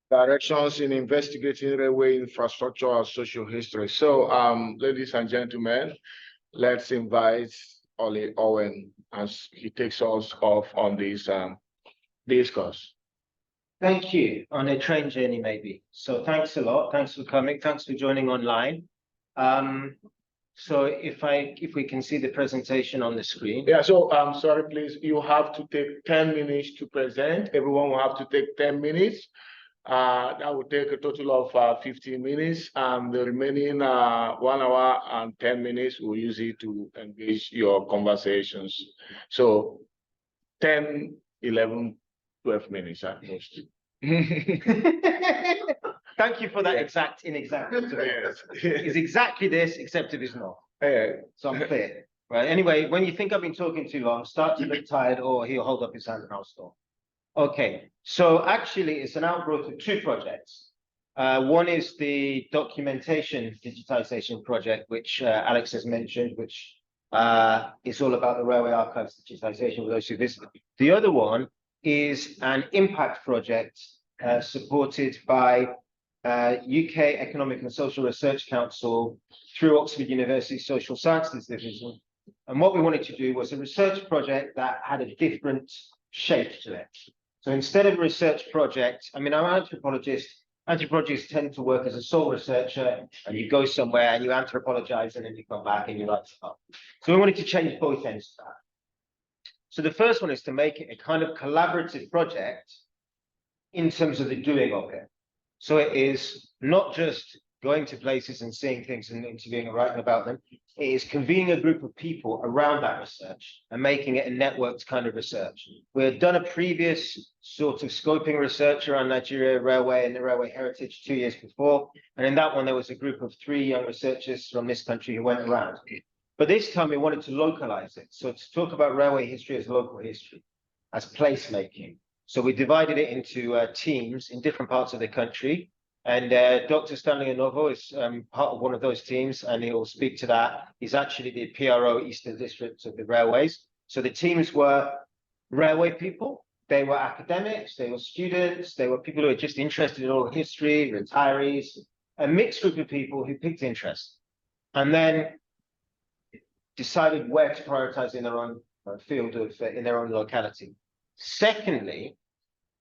Directions in investigating railway infrastructure and social history. So, ladies and gentlemen, let's invite Ollie Owen as he takes us off on this discourse. Thank you. On a train journey, maybe. So thanks a lot. Thanks for coming. Thanks for joining online. So if we can see the presentation on the screen. Yeah, so sorry, please, you have to take 10 minutes to present. Everyone will have to take 10 minutes. That will take a total of 15 minutes, and the remaining 1 hour and 10 minutes we'll use it to engage your conversations. So 10, 11, 12 minutes at most. Thank you for that inexact. Yes. It's exactly this, except it is not. Yeah. So I'm clear. Right. Anyway, when you think I've been talking too long, start to look tired, or he'll hold up his hand and I'll stop. Okay, so actually it's an outgrowth of two projects. One is the documentation digitization project, which Alex has mentioned, which is all about the railway archives digitization for those who visit. The other one is an impact project supported by UK Economic and Social Research Council through Oxford University Social Sciences Division. And what we wanted to do was a research project that had a different shape to it. So instead of a research project, I mean, I'm an anthropologist. Anthropologists tend to work as a sole researcher, and you go somewhere and you anthropologize, and then you come back and you write stuff. So we wanted to change both ends of that. So the first one is to make it a kind of collaborative project in terms of the doing of it. So it is not just going to places and seeing things and interviewing and writing about them. It is convening a group of people around that research and making it a networked kind of research. We had done a previous sort of scoping research around Nigeria Railway and the railway heritage 2 years before. And in that one, there was a group of 3 young researchers from this country who went around. But this time we wanted to localize it. So to talk about railway history as local history, as placemaking. So we divided it into teams in different parts of the country. And Dr. Stanley Onovo is part of one of those teams, and he will speak to that. He's actually the PRO Eastern District of the Railways. So the teams were railway people, they were academics, they were students, they were people who were just interested in oral history, retirees, a mixed group of people who picked interest, and then decided where to prioritize in their own field of, in their own locality. Secondly,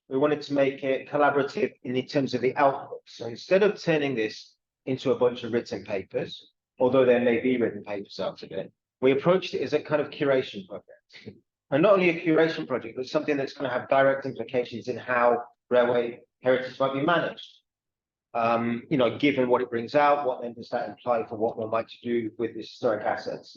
we wanted to make it collaborative in terms of the output. So instead of turning this into a bunch of written papers, although there may be written papers out of it, we approached it as a kind of curation project. And not only a curation project, but something that's going to have direct implications in how railway heritage might be managed. You know, given what it brings out, what then does that imply for what one might do with the historic assets?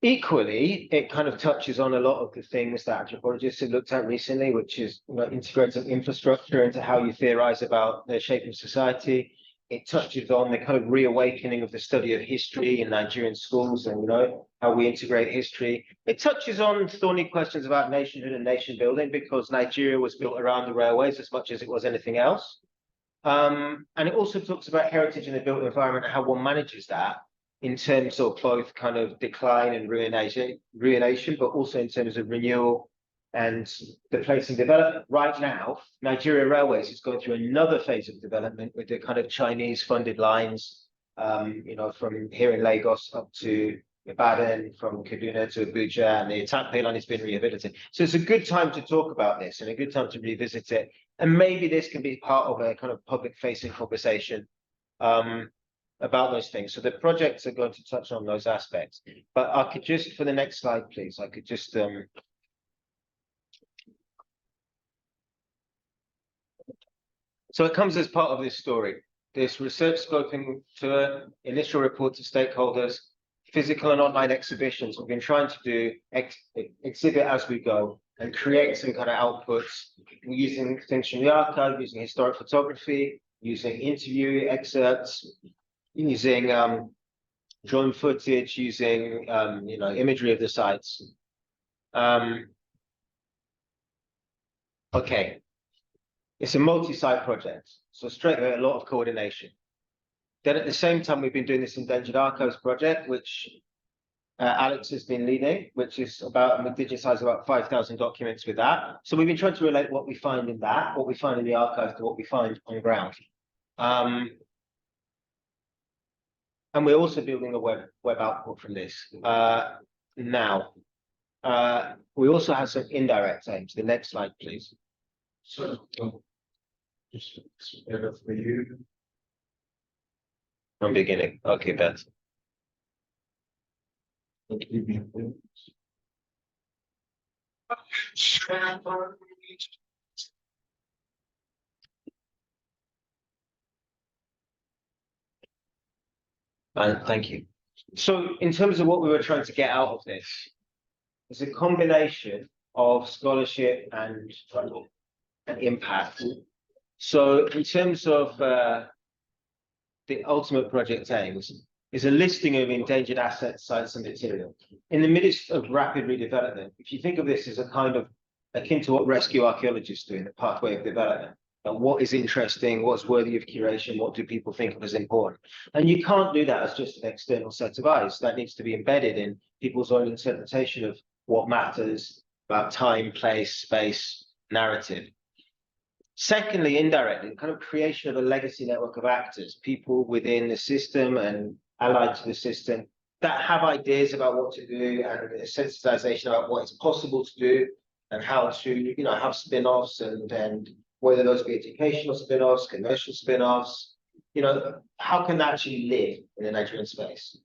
Equally, it kind of touches on a lot of the things that anthropologists have looked at recently, which is, you know, integrating infrastructure into how you theorize about the shape of society. It touches on the kind of reawakening of the study of history in Nigerian schools and, you know, how we integrate history. It touches on thorny questions about nationhood and nation building, because Nigeria was built around the railways as much as it was anything else. And it also talks about heritage in the built environment and how one manages that, in terms of both kind of decline and ruination, but also in terms of renewal and the place in development. Right now, Nigeria Railways is going through another phase of development with the kind of Chinese funded lines, you know, from here in Lagos up to Ibadan, from Kaduna to Abuja, and the Itakpe line has been rehabilitated. So it's a good time to talk about this and a good time to revisit it. And maybe this can be part of a kind of public facing conversation about those things. So the projects are going to touch on those aspects. But I could just, for the next slide, please, I could just so it comes as part of this story. This research scoping tour, initial report to stakeholders, physical and online exhibitions. We've been trying to do exhibit as we go and create some kind of outputs using things from the archive, using historic photography, using interview excerpts, using drone footage, using you know, imagery of the sites. Okay, it's a multi-site project, so straight away a lot of coordination. Then at the same time, we've been doing this Endangered Archives project, which Alex has been leading, which is about, we digitized about 5,000 documents with that. So we've been trying to relate what we find in that, what we find in the archive to what we find on ground. And we're also building a web output from this now. We also have some indirect aims. The next slide, please. So, just better for you. From beginning. Okay, Beth. Thank you. So in terms of what we were trying to get out of this, it's a combination of scholarship and impact. So in terms of the ultimate project aims, is a listing of endangered assets, sites, and material. In the midst of rapid redevelopment, if you think of this as a kind of akin to what rescue archaeologists do in the pathway of development, and what is interesting, what's worthy of curation, what do people think of as important? And you can't do that as just an external set of eyes. That needs to be embedded in people's own interpretation of what matters about time, place, space, narrative. Secondly, indirectly, kind of creation of a legacy network of actors, people within the system and allied to the system that have ideas about what to do and a sensitization about what is possible to do and how to, have spin-offs and whether those be educational spin-offs, commercial spin-offs, how can that actually live in the Nigerian space?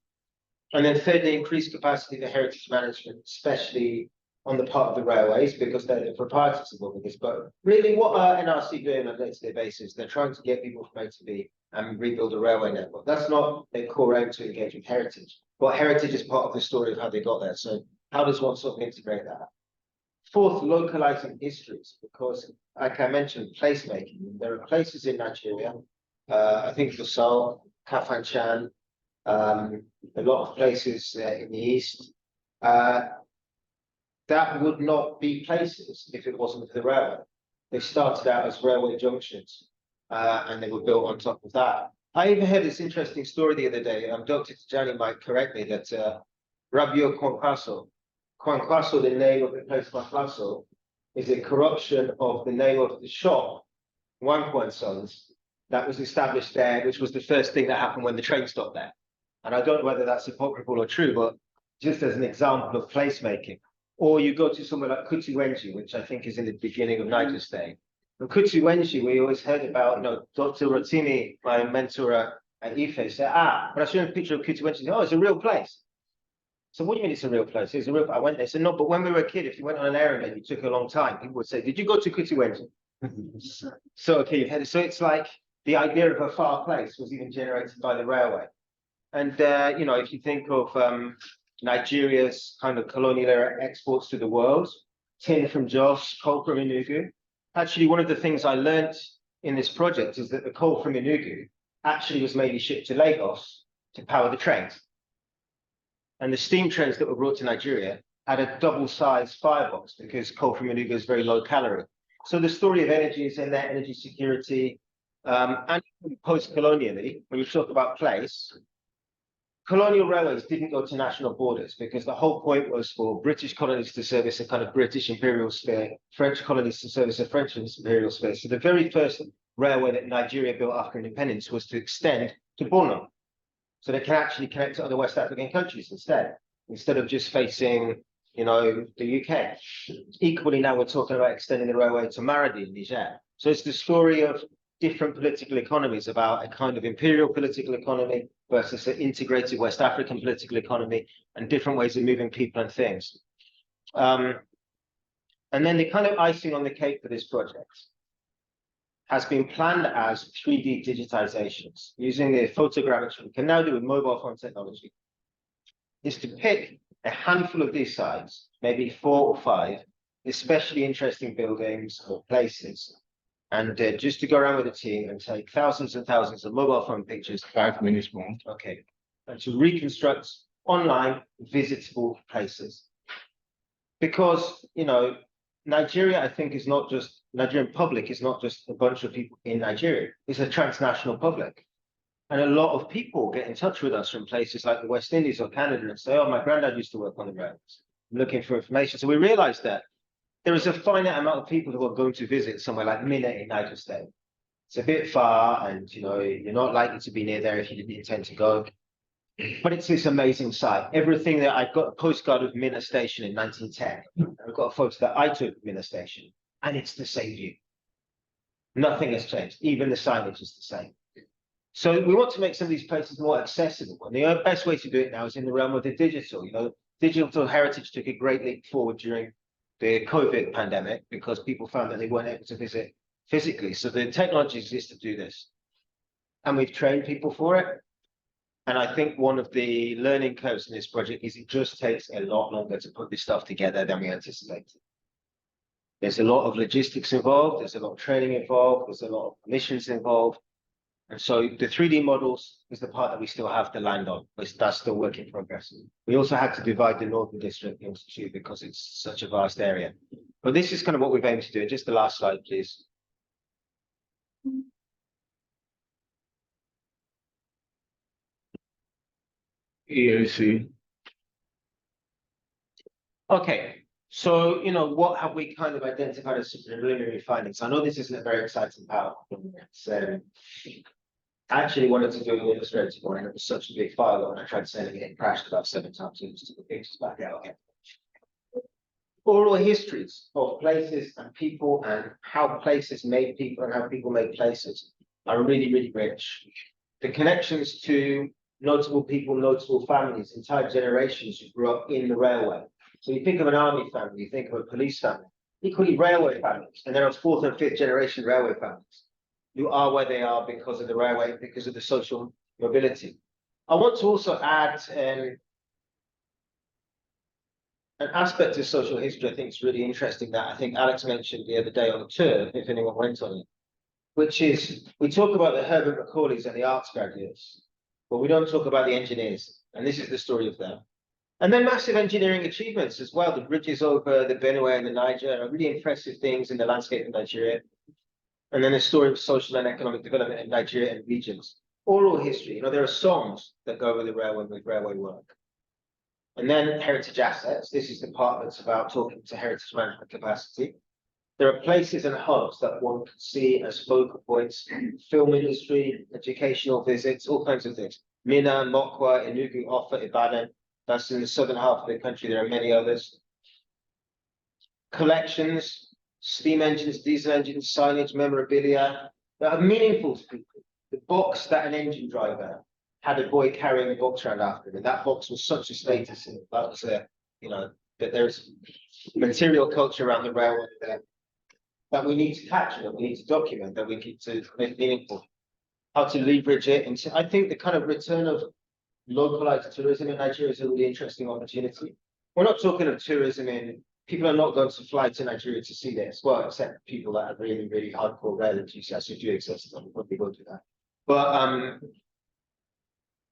And then thirdly, increased capacity for heritage management, especially on the part of the railways, because they're the proprietors of all of this. But really, what are NRC doing on a day-to-day basis? They're trying to get people from A to B and rebuild a railway network. That's not their core aim to engage with heritage. But heritage is part of the story of how they got there. So how does one sort of integrate that? Fourth, localizing histories, because like I mentioned, placemaking. There are places in Nigeria, I think Gusau, Kafanchan, a lot of places in the east, that would not be places if it wasn't for the railway. They started out as railway junctions, and they were built on top of that. I even heard this interesting story the other day. Dr. Tijani might correct me that Rabio Kwankwaso, the name of the place Kwankwaso, is a corruption of the name of the shop, Wankwo and Sons, that was established there, which was the first thing that happened when the train stopped there. And I don't know whether that's apocryphal or true, but just as an example of placemaking. Or you go to somewhere like Kutuwenji, which I think is in the beginning of Niger State. And Kutuwenji, we always heard about, Dr. Rotimi, my mentor at IFE, said, when I showed him a picture of Kutuwenji, he said, it's a real place. So what do you mean it's a real place? It's a real. I went there. Said no, but when we were a kid, if you went on an errand and you took a long time, people would say, "Did you go to Kutuwenji?" So okay, you've had it. So it's like the idea of a far place was even generated by the railway. And if you think of Nigeria's kind of colonial era exports to the world, tin from Jos, coal from Enugu. Actually, one of the things I learned in this project is that the coal from Enugu actually was mainly shipped to Lagos to power the trains. And the steam trains that were brought to Nigeria had a double-sized firebox because coal from Enugu is very low calorie. So the story of energy is in there, energy security, and post-colonially, when you talk about place, colonial railways didn't go to national borders because the whole point was for British colonies to service a kind of British imperial sphere, French colonies to service a French imperial sphere. So the very first railway that Nigeria built after independence was to extend to Borno. So they can actually connect to other West African countries instead of just facing, the UK. Equally, now we're talking about extending the railway to Maradi in Niger. So it's the story of different political economies, about a kind of imperial political economy versus an integrated West African political economy and different ways of moving people and things. And then the kind of icing on the cake for this project has been planned as 3D digitizations using the photogrammetry we can now do with mobile phone technology, is to pick a handful of these sites, maybe 4 or 5, especially interesting buildings or places, and just to go around with a team and take thousands and thousands of mobile phone pictures. 5 minutes more. Okay. And to reconstruct online visitable places. Because, Nigeria, I think, is not just, Nigerian public is not just a bunch of people in Nigeria. It's a transnational public. And a lot of people get in touch with us from places like the West Indies or Canada and say, oh, my granddad used to work on the rails. I'm looking for information. So we realized that there is a finite amount of people who are going to visit somewhere like Minna in Niger State. It's a bit far, and you're not likely to be near there if you didn't intend to go. But it's this amazing site. Everything that I've got a postcard of Minna Station in 1910. I've got a photo that I took of Minna Station, and it's the same view. Nothing has changed. Even the signage is the same. So we want to make some of these places more accessible. And the best way to do it now is in the realm of the digital. Digital heritage took a great leap forward during the COVID pandemic because people found that they weren't able to visit physically. So the technology exists to do this. And we've trained people for it. And I think one of the learning curves in this project is it just takes a lot longer to put this stuff together than we anticipated. There's a lot of logistics involved. There's a lot of training involved. There's a lot of missions involved. And so the 3D models is the part that we still have to land on, but that's still work in progress. We also had to divide the Northern District into two because it's such a vast area. But this is kind of what we've aimed to do. Just the last slide, please. EAC. Okay, so what have we kind of identified as preliminary findings? I know this isn't a very exciting part. So I actually wanted to do an illustrative one, and it was such a big file that when I tried sending it, it crashed about 7 times. So just took the pictures back out again. Oral histories of places and people and how places made people and how people made places are really, really rich. The connections to notable people, notable families, entire generations who grew up in the railway. So you think of an army family, you think of a police family, equally railway families, and there are 4th and 5th generation railway families who are where they are because of the railway, because of the social mobility. I want to also add an aspect of social history I think is really interesting that I think Alex mentioned the other day on the tour, if anyone went on it, which is we talk about the Herbert Macaulays and the arts graduates, but we don't talk about the engineers. And this is the story of them. And then massive engineering achievements as well. The bridges over the Benue and the Niger are really impressive things in the landscape of Nigeria. And then a story of social and economic development in Nigeria and regions. Oral history, there are songs that go over the railway with railway work. And then heritage assets. This is the part that's about talking to heritage management capacity. There are places and hubs that one could see as focal points, film industry, educational visits, all kinds of things. Minna, Mokwa, Enugu, Offa, Ibadan. That's in the southern half of the country. There are many others. Collections, steam engines, diesel engines, signage, memorabilia that are meaningful to people. The box that an engine driver had a boy carrying a box around after him, and that box was such a status symbol. That was that there's material culture around the railway that we need to capture, that we need to document, that we need to make meaningful. How to leverage it, and so I think the kind of return of localized tourism in Nigeria is a really interesting opportunity. We're not talking of tourism in people are not going to fly to Nigeria to see this. Well, except people that are really, really hardcore rail enthusiasts who do exist, and probably go do that. But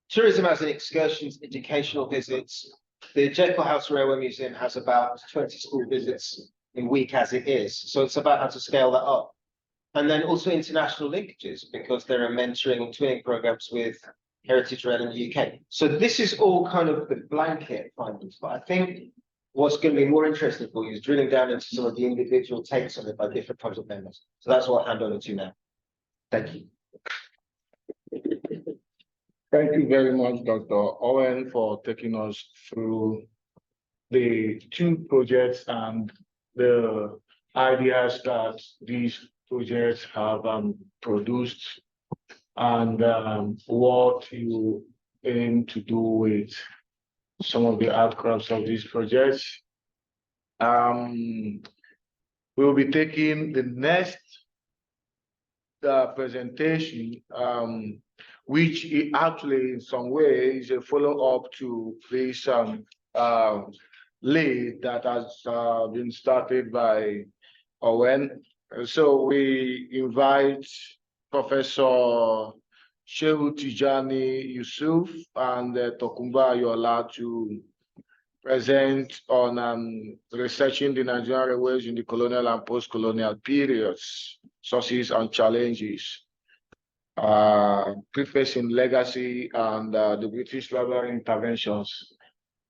tourism as an excursions, educational visits. The Jekyll House Railway Museum has about 20 school visits a week as it is. So it's about how to scale that up. And then also international linkages, because there are mentoring and twinning programs with Heritage Rail in the UK. So this is all kind of the blanket findings, but I think what's going to be more interesting for you is drilling down into some of the individual takes on it by different project members. So that's what I'll hand over to now. Thank you. Thank you very much, Dr. Owen, for taking us through the 2 projects and the ideas that these projects have produced, and what you aim to do with some of the outcomes of these projects. We'll be taking the next presentation, which actually in some way is a follow-up to this lead that has been started by Owen. So we invite Professor Shehu Tijani Yusuf and Tokumba Ayola to present on researching the Nigerian railways in the colonial and post-colonial periods, sources and challenges. Prefacing Legacy and the British Library Interventions.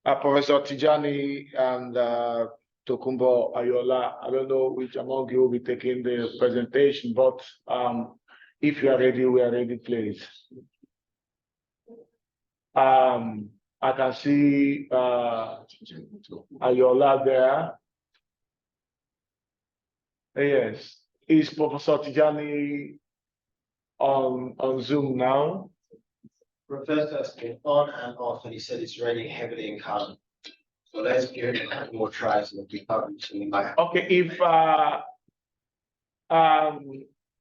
Professor Tijani and Tokumbo Ayola, I don't know which among you will be taking the presentation, but if you are ready, we are ready, please. I can see Ayola there. Yes, is Professor Tijani on Zoom now? Professor has been on and off, and he said it's raining heavily in Kano. So let's give it a couple more tries and we come to my. Okay, if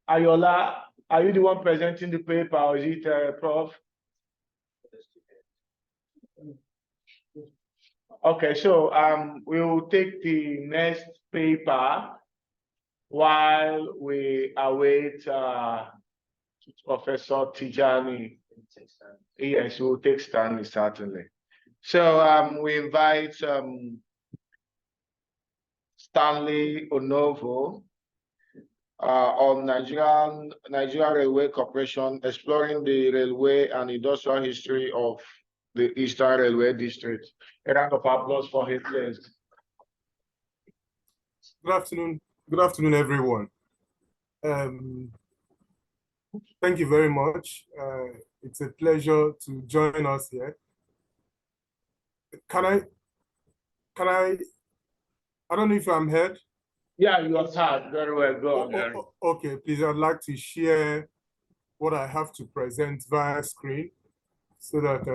Ayola, are you the one presenting the paper, or is it Prof? Okay, so we'll take the next paper while we await Professor Tijani. Yes, we'll take Stanley, certainly. So we invite Stanley Onovo on Nigerian Railway Corporation, exploring the railway and industrial history of the Eastern Railway District. A round of applause for him, please. Good afternoon. Good afternoon, everyone. Thank you very much. It's a pleasure to join us here. I don't know if I'm heard. Yeah, you are heard. Very well. Go on. Okay, please, I'd like to share what I have to present via screen so that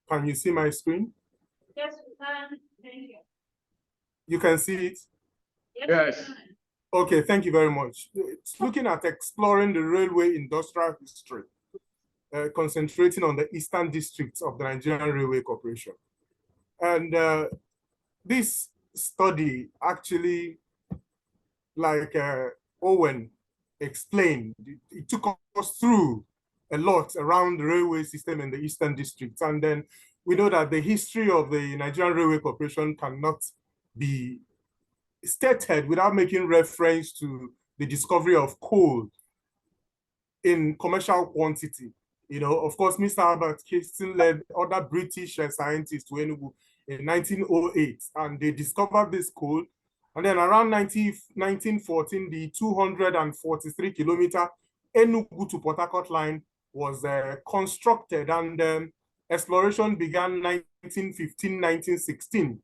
can you see my screen? Yes, we can. Thank you. You can see it? Yes. Okay, thank you very much. It's looking at exploring the railway industrial history, concentrating on the Eastern District of the Nigerian Railway Corporation. And this study actually, like Owen explained, it took us through a lot around the railway system in the Eastern District. And then we know that the history of the Nigerian Railway Corporation cannot be stated without making reference to the discovery of coal in commercial quantity. You know, of course, Mr. Albert Kingston led other British scientists to Enugu in 1908, and they discovered this coal. And then around 1914, the 243-kilometer Enugu to Port Harcourt line was constructed, and exploration began 1915, 1916.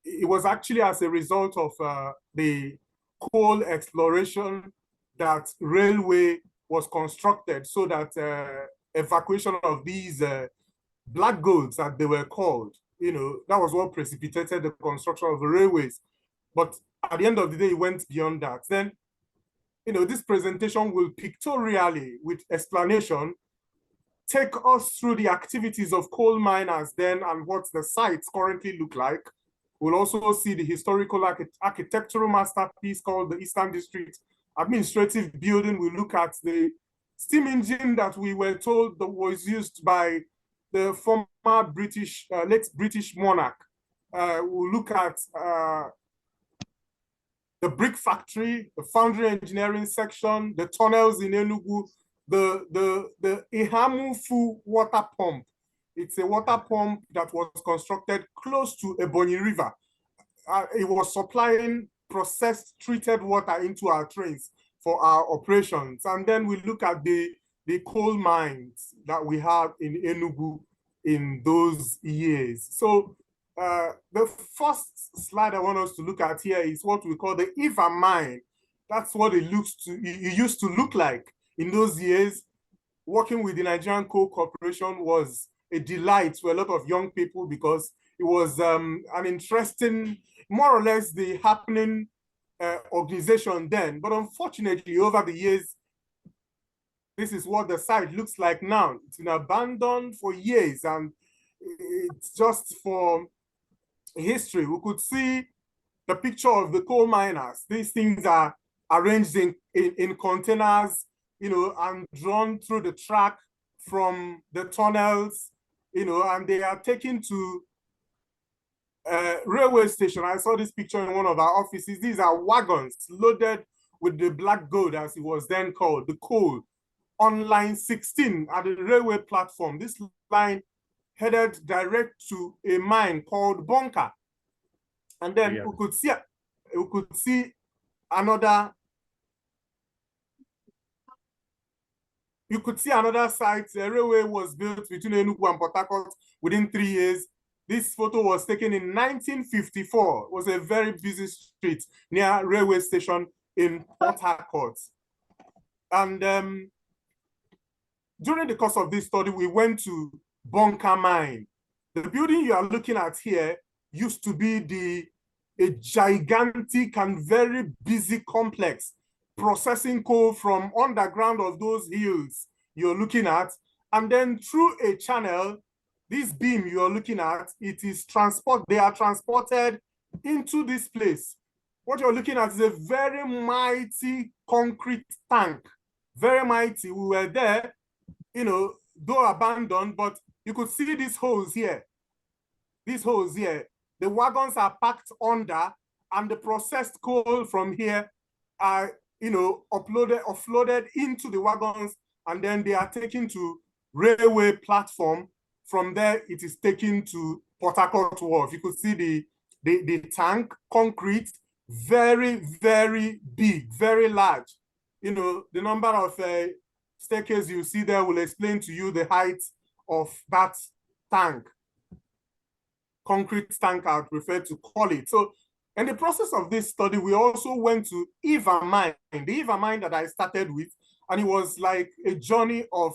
It was actually as a result of the coal exploration that railway was constructed, so that evacuation of these black golds, that they were called, you know, that was what precipitated the construction of the railways. But at the end of the day, it went beyond that. Then, you know, this presentation will pictorially, with explanation, take us through the activities of coal miners then and what the sites currently look like. We'll also see the historical architectural masterpiece called the Eastern District Administrative Building. We look at the steam engine that we were told that was used by the former British, late British monarch. We'll look at the brick factory, the foundry engineering section, the tunnels in Enugu, the Ihamufu water pump. It's a water pump that was constructed close to Ebonyi River. It was supplying processed treated water into our trains for our operations. And then we look at the coal mines that we have in Enugu in those years. So the first slide I want us to look at here is what we call the Eva mine. That's what it used to look like in those years. Working with the Nigerian Coal Corporation was a delight to a lot of young people, because it was an interesting, more or less the happening organization then. But unfortunately, over the years, this is what the site looks like now. It's been abandoned for years, and it's just for history. We could see the picture of the coal miners. These things are arranged in containers, you know, and drawn through the track from the tunnels, you know, and they are taken to railway station. I saw this picture in one of our offices. These are wagons loaded with the black gold, as it was then called, the coal, on line 16 at the railway platform. This line headed direct to a mine called Bunker. And then we could see another, you could see another site. The railway was built between Enugu and Port Harcourt within 3 years. This photo was taken in 1954. It was a very busy street near railway station in Port Harcourt. And during the course of this study, we went to Bunker Mine. The building you are looking at here used to be a gigantic and very busy complex processing coal from underground of those hills you're looking at. And then through a channel, this beam you're looking at, they are transported into this place. What you're looking at is a very mighty concrete tank, very mighty. We were there, you know, though abandoned, but you could see these holes here. These holes here. The wagons are packed under, and the processed coal from here are, you know, offloaded into the wagons, and then they are taken to railway platform. From there, it is taken to Port Harcourt Wharf. You could see the tank, concrete, very, very big, very large. You know, the number of staircases you see there will explain to you the height of that tank. Concrete tank, I would prefer to call it. So in the process of this study, we also went to Eva Mine, the Eva Mine that I started with, and it was like a journey of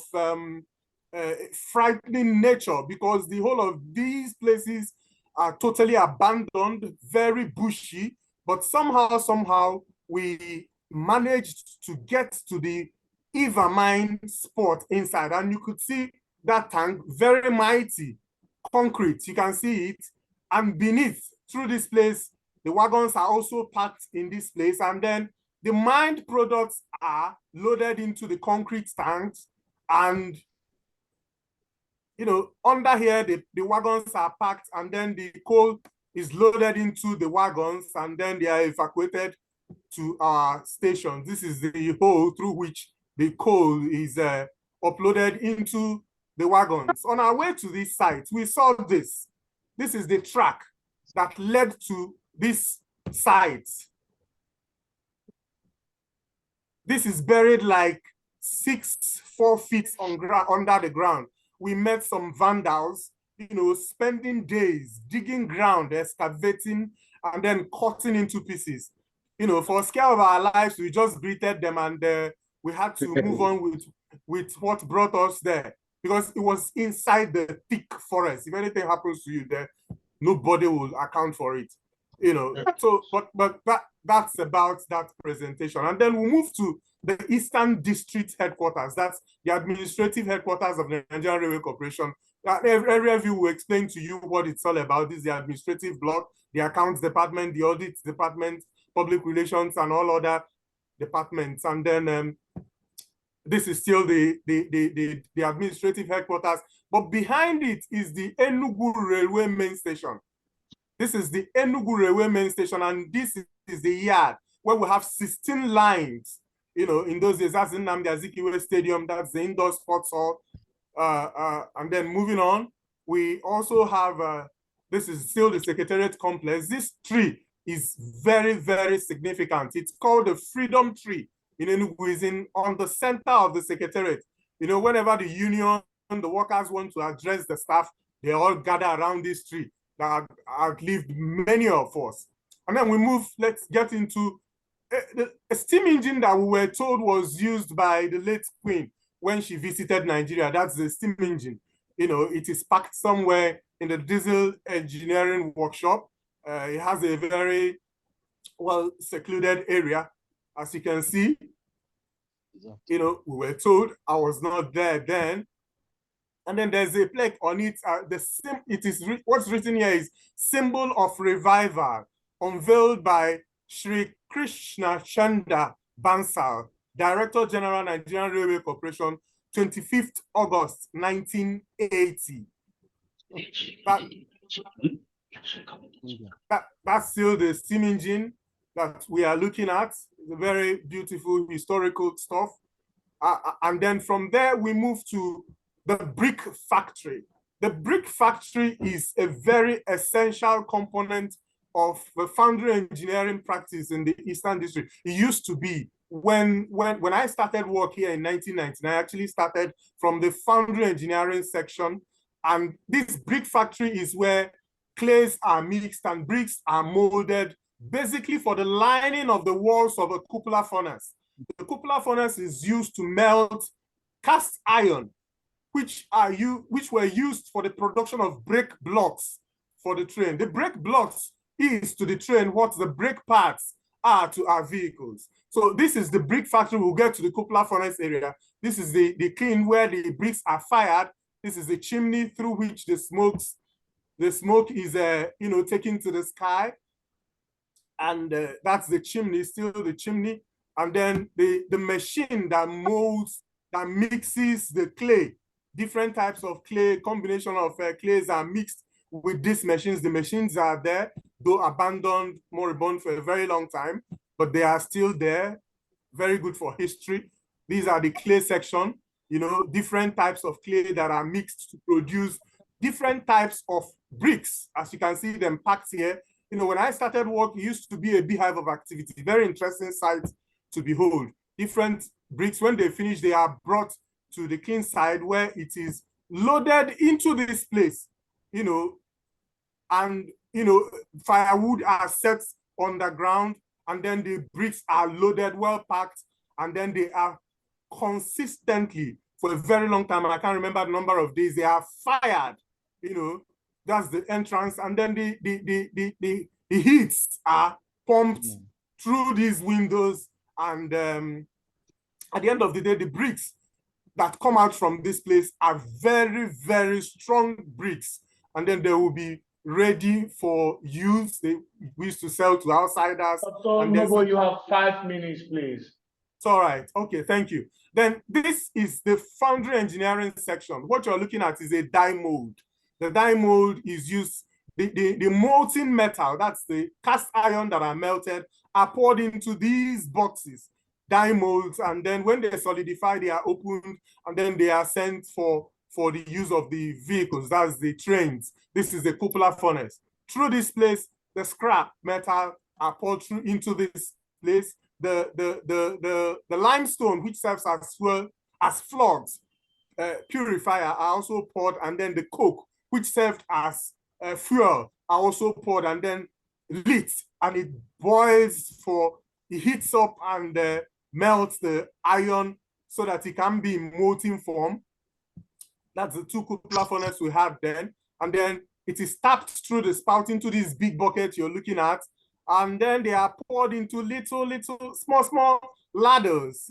frightening nature, because the whole of these places are totally abandoned, very bushy, but somehow we managed to get to the Eva Mine spot inside, and you could see that tank, very mighty, concrete, you can see it, and beneath, through this place, the wagons are also packed in this place, and then the mined products are loaded into the concrete tanks, and you know, under here, the wagons are packed, and then the coal is loaded into the wagons, and then they are evacuated to our station. This is the hole through which the coal is uploaded into the wagons. On our way to this site, we saw this. This is the track that led to this site. This is buried like 4 feet under the ground. We met some vandals, you know, spending days digging ground, excavating, and then cutting into pieces. You know, for scare of our lives, we just greeted them, and we had to move on with what brought us there, because it was inside the thick forest. If anything happens to you there, nobody will account for it. You know, so but that's about that presentation. And then we move to the Eastern District headquarters. That's the administrative headquarters of the Nigerian Railway Corporation. Every of you will explain to you what it's all about. This is the administrative block, the accounts department, the audit department, public relations, and all other departments. And then this is still the administrative headquarters. But behind it is the Enugu Railway main station. This is the Enugu Railway main station, and this is the yard where we have 16 lines. You know, in those days, that's the Nnamdi Azikiwe Stadium, that's the indoor sports hall. And then moving on, we also have, this is still the Secretariat complex. This tree is very, very significant. It's called the Freedom Tree in Enugu, is on the center of the Secretariat. You know, whenever the union, the workers want to address the staff, they all gather around this tree that outlived many of us. And then we move, let's get into a steam engine that we were told was used by the late Queen when she visited Nigeria. That's the steam engine. You know, it is parked somewhere in the diesel engineering workshop. It has a very well secluded area, as you can see. You know, we were told, I was not there then. And then there's a plaque on it. What's written here is symbol of revival, unveiled by Sri Krishna Chanda Bansal, Director General, Nigerian Railway Corporation, 25th August, 1980. That's still the steam engine that we are looking at. The very beautiful historical stuff. And then from there, we move to the brick factory. The brick factory is a very essential component of the foundry engineering practice in the Eastern District. It used to be when I started work here in 1999, I actually started from the foundry engineering section. And this brick factory is where clays are mixed and bricks are molded, basically for the lining of the walls of a cupola furnace. The cupola furnace is used to melt cast iron, which were used for the production of brake blocks for the train. The brake blocks is to the train what the brake parts are to our vehicles. So this is the brick factory. We'll get to the cupola furnace area. This is the kiln where the bricks are fired. This is the chimney through which the smoke is taken to the sky. And that's the chimney, still the chimney. And then the machine that molds, that mixes the clay, different types of clay, combination of clays are mixed with these machines. The machines are there, though abandoned, moribund for a very long time, but they are still there, very good for history. These are the clay section, different types of clay that are mixed to produce different types of bricks, as you can see them packed here. When I started work, it used to be a beehive of activity, very interesting sight to behold. Different bricks, when they finish, they are brought to the kiln side where it is loaded into this place, and firewood are set on the ground, and then the bricks are loaded, well packed, and then they are consistently, for a very long time, I can't remember the number of days, they are fired, that's the entrance, and then the heats are pumped through these windows, and at the end of the day, the bricks that come out from this place are very, very strong bricks, and then they will be ready for use. We used to sell to outsiders. So, Noble, you have 5 minutes, please. It's all right. Okay, thank you. Then this is the foundry engineering section. What you're looking at is a die mold. The die mold is used, the molten metal, that's the cast iron that are melted, are poured into these boxes, die molds, and then when they solidify, they are opened, and then they are sent for the use of the vehicles, that's the trains. This is the cupola furnace. Through this place, the scrap metal are poured through into this place. The limestone, which serves as fuel, as flogs, purifier, are also poured, and then the coke, which served as fuel, are also poured and then lit, and it boils it heats up and melts the iron so that it can be in molten form. That's the 2 cupola furnaces we have then. And then it is tapped through the spout into this big bucket you're looking at. And then they are poured into little, small ladders.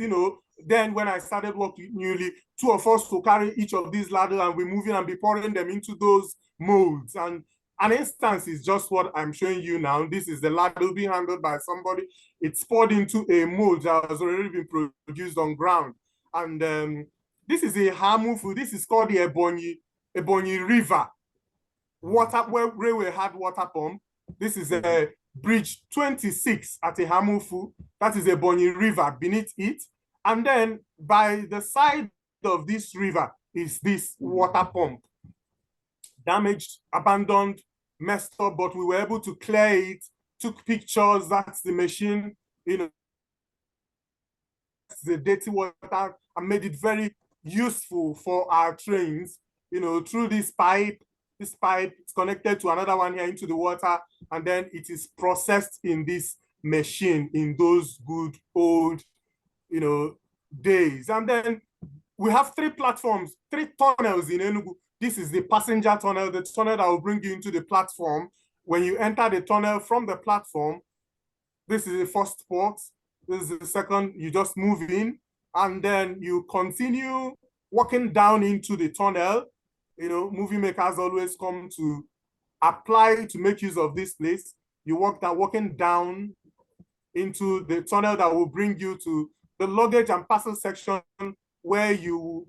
Then when I started working newly, 2 of us will carry each of these ladders and we're moving and be pouring them into those molds. And an instance is just what I'm showing you now. This is the ladle being handled by somebody. It's poured into a mold that has already been produced on ground. And this is a Hamufu. This is called the Ebonyi River where railway had water pump. This is a bridge 26 at a Hamufu. That is Ebonyi River beneath it. And then by the side of this river is this water pump. Damaged, abandoned, messed up, but we were able to clear it, took pictures, that's the machine, the dirty water, and made it very useful for our trains, through this pipe. This pipe is connected to another one here into the water, and then it is processed in this machine in those good old, days. And then we have 3 platforms, 3 tunnels in Enugu. This is the passenger tunnel, the tunnel that will bring you into the platform. When you enter the tunnel from the platform, this is the first port. This is the second, you just move in, and then you continue walking down into the tunnel. Movie makers always come to apply to make use of this place. You walking down into the tunnel that will bring you to the luggage and parcel section where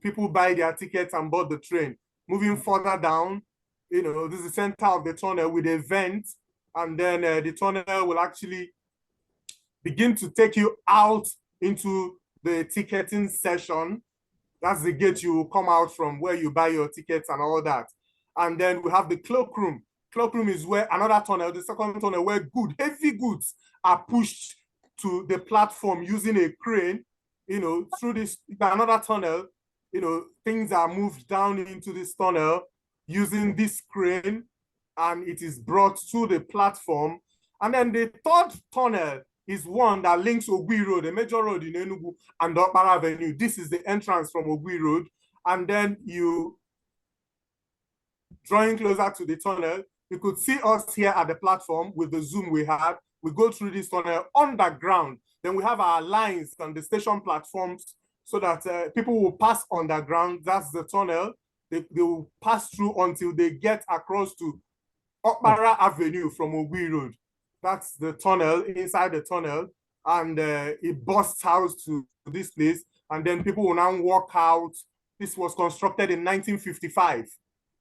people buy their tickets and board the train. Moving further down, This is the center of the tunnel with a vent, and then the tunnel will actually begin to take you out into the ticketing session. That's the gate you will come out from, where you buy your tickets and all that. And then we have the cloakroom. Cloakroom is where another tunnel, the second tunnel, where heavy goods are pushed to the platform using a crane. Through this another tunnel, things are moved down into this tunnel using this crane, and it is brought to the platform. And then the third tunnel is one that links Ogui Road, a major road in Enugu, and Okpara Avenue. This is the entrance from Ogui Road. And then you, drawing closer to the tunnel, you could see us here at the platform with the zoom we had. We go through this tunnel underground. Then we have our lines on the station platforms so that people will pass underground. That's the tunnel. They will pass through until they get across to Okpara Avenue from Ogui Road. That's the tunnel, inside the tunnel, and it busts out to this place, and then people will now walk out. This was constructed in 1955.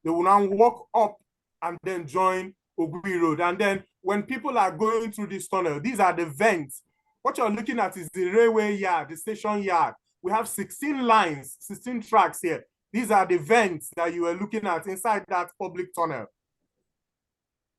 They will now walk up and then join Ogui Road. And then when people are going through this tunnel, these are the vents. What you're looking at is the railway yard, the station yard. We have 16 lines, 16 tracks here. These are the vents that you are looking at inside that public tunnel.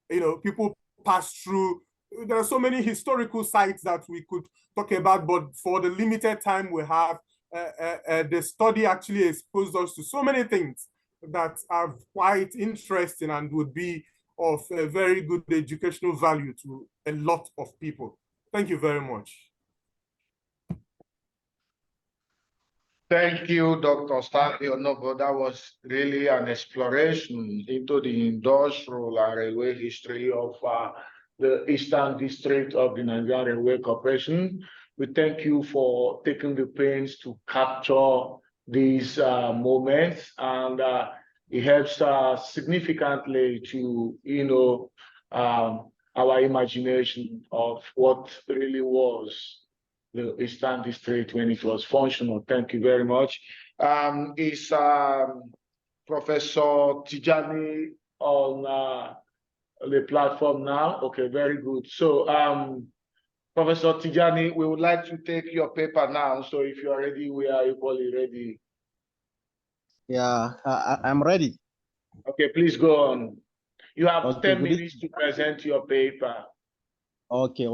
People pass through. There are so many historical sites that we could talk about, but for the limited time we have, the study actually exposed us to so many things that are quite interesting and would be of a very good educational value to a lot of people. Thank you very much. Thank you, Dr. Stanley Onobo. That was really an exploration into the industrial and railway history of the Eastern District of the Nigerian Railway Corporation. We thank you for taking the pains to capture these moments, and it helps significantly to, our imagination of what really was the Eastern District when it was functional. Thank you very much. Is Professor Tijani on the platform now? Okay, very good. So, Professor Tijani, we would like to take your paper now. So if you are ready, we are equally ready. Yeah, I'm ready. Okay, please go on. You have Okay, 10 minutes to present your paper. Okay.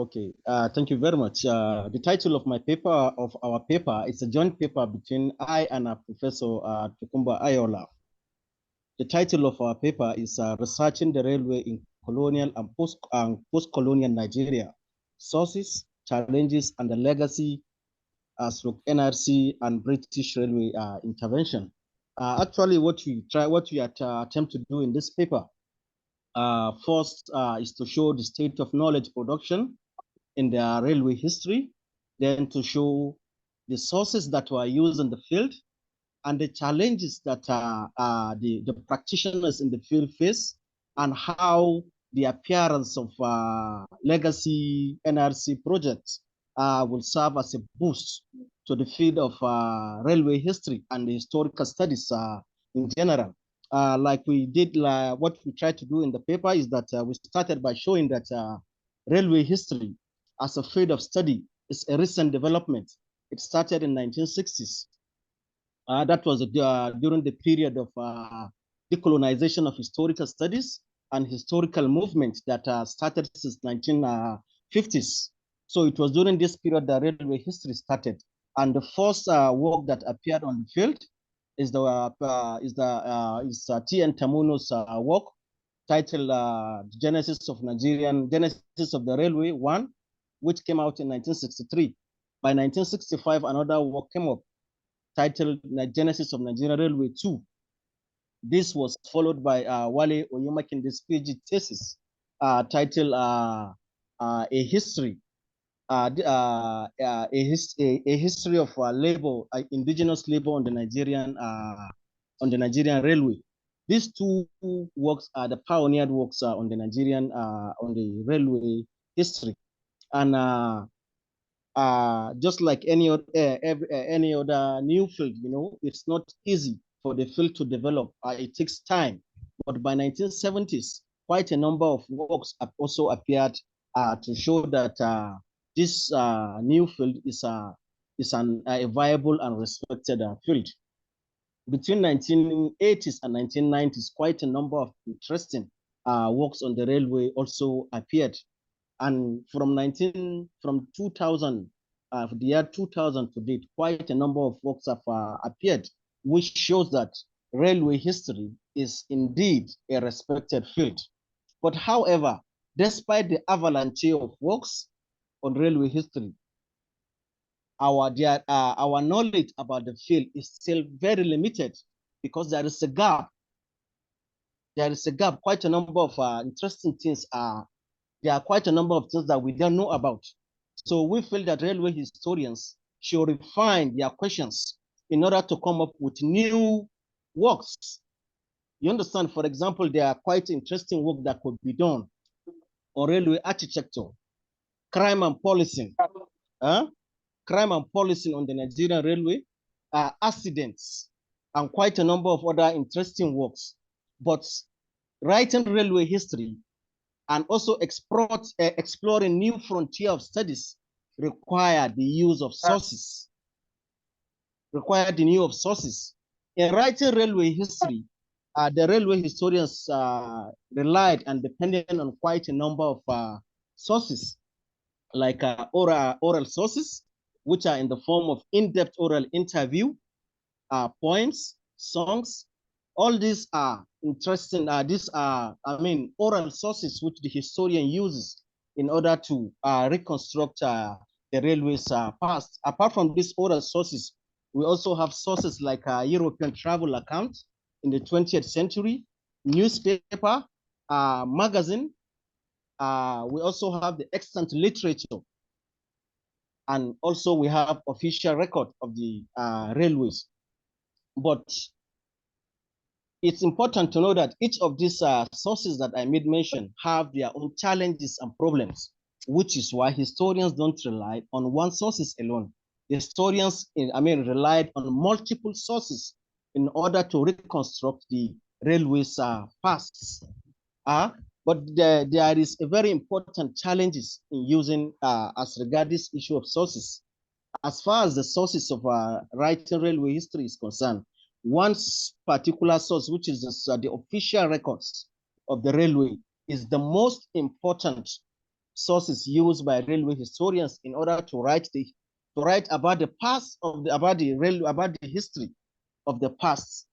Thank you very much. The title of our paper, is a joint paper between I and Professor Tukumba Ayola. The title of our paper is Researching the Railway in Colonial and Post-colonial Nigeria, Sources, Challenges, and the Legacy as NRC and British Railway intervention. Actually, what we attempt to do in this paper first is to show the state of knowledge production in the railway history, then to show the sources that were used in the field and the challenges that the practitioners in the field face, and how the appearance of legacy NRC projects will serve as a boost to the field of railway history and the historical studies in general. Like we did, what we tried to do in the paper is that we started by showing that railway history as a field of study is a recent development. It started in 1960s. That was during the period of decolonization of historical studies and historical movement that started since 1950s. So it was during this period that railway history started. And the first work that appeared on the field is T.N. Tamuno's work titled Genesis of the Railway 1, which came out in 1963. By 1965, another work came up titled Genesis of Nigerian Railway 2. This was followed by Wale Oyemakinde's PhD thesis titled A History of labor, indigenous labor on the Nigerian railway. These two works are the pioneered works on the railway history, and just like any other new field, it's not easy for the field to develop. It takes time. But by 1970s, quite a number of works have also appeared to show that this new field is a viable and respected field. Between 1980s and 1990s, quite a number of interesting works on the railway also appeared. And from 2000, the year 2000 to date, quite a number of works have appeared, which shows that railway history is indeed a respected field. But however, despite the avalanche of works on railway history, our knowledge about the field is still very limited because there is a gap. There is a gap. Quite a number of interesting things there are quite a number of things that we don't know about. So we feel that railway historians should refine their questions in order to come up with new works. You understand, for example, there are quite interesting work that could be done on railway architecture, crime and policing, crime and policing on the Nigerian railway, accidents, and quite a number of other interesting works. But writing railway history and also exploring new frontier of studies require the use of sources. In writing railway history, the railway historians relied and depended on quite a number of sources, like oral sources, which are in the form of in-depth oral interview, poems, songs. All these are interesting. These are, oral sources which the historian uses in order to reconstruct the railway's past. Apart from these oral sources, we also have sources like European travel accounts in the 20th century, newspaper, magazine. We also have the extant literature, and also we have official record of the railways. But it's important to know that each of these sources that I made mention have their own challenges and problems, which is why historians don't rely on one sources alone. Historians, relied on multiple sources in order to reconstruct the railways past. But there is a very important challenges in using as regards this issue of sources. As far as the sources of writing railway history is concerned, one particular source, which is the official records of the railway, is the most important sources used by railway historians in order to write about the past about the history of the past.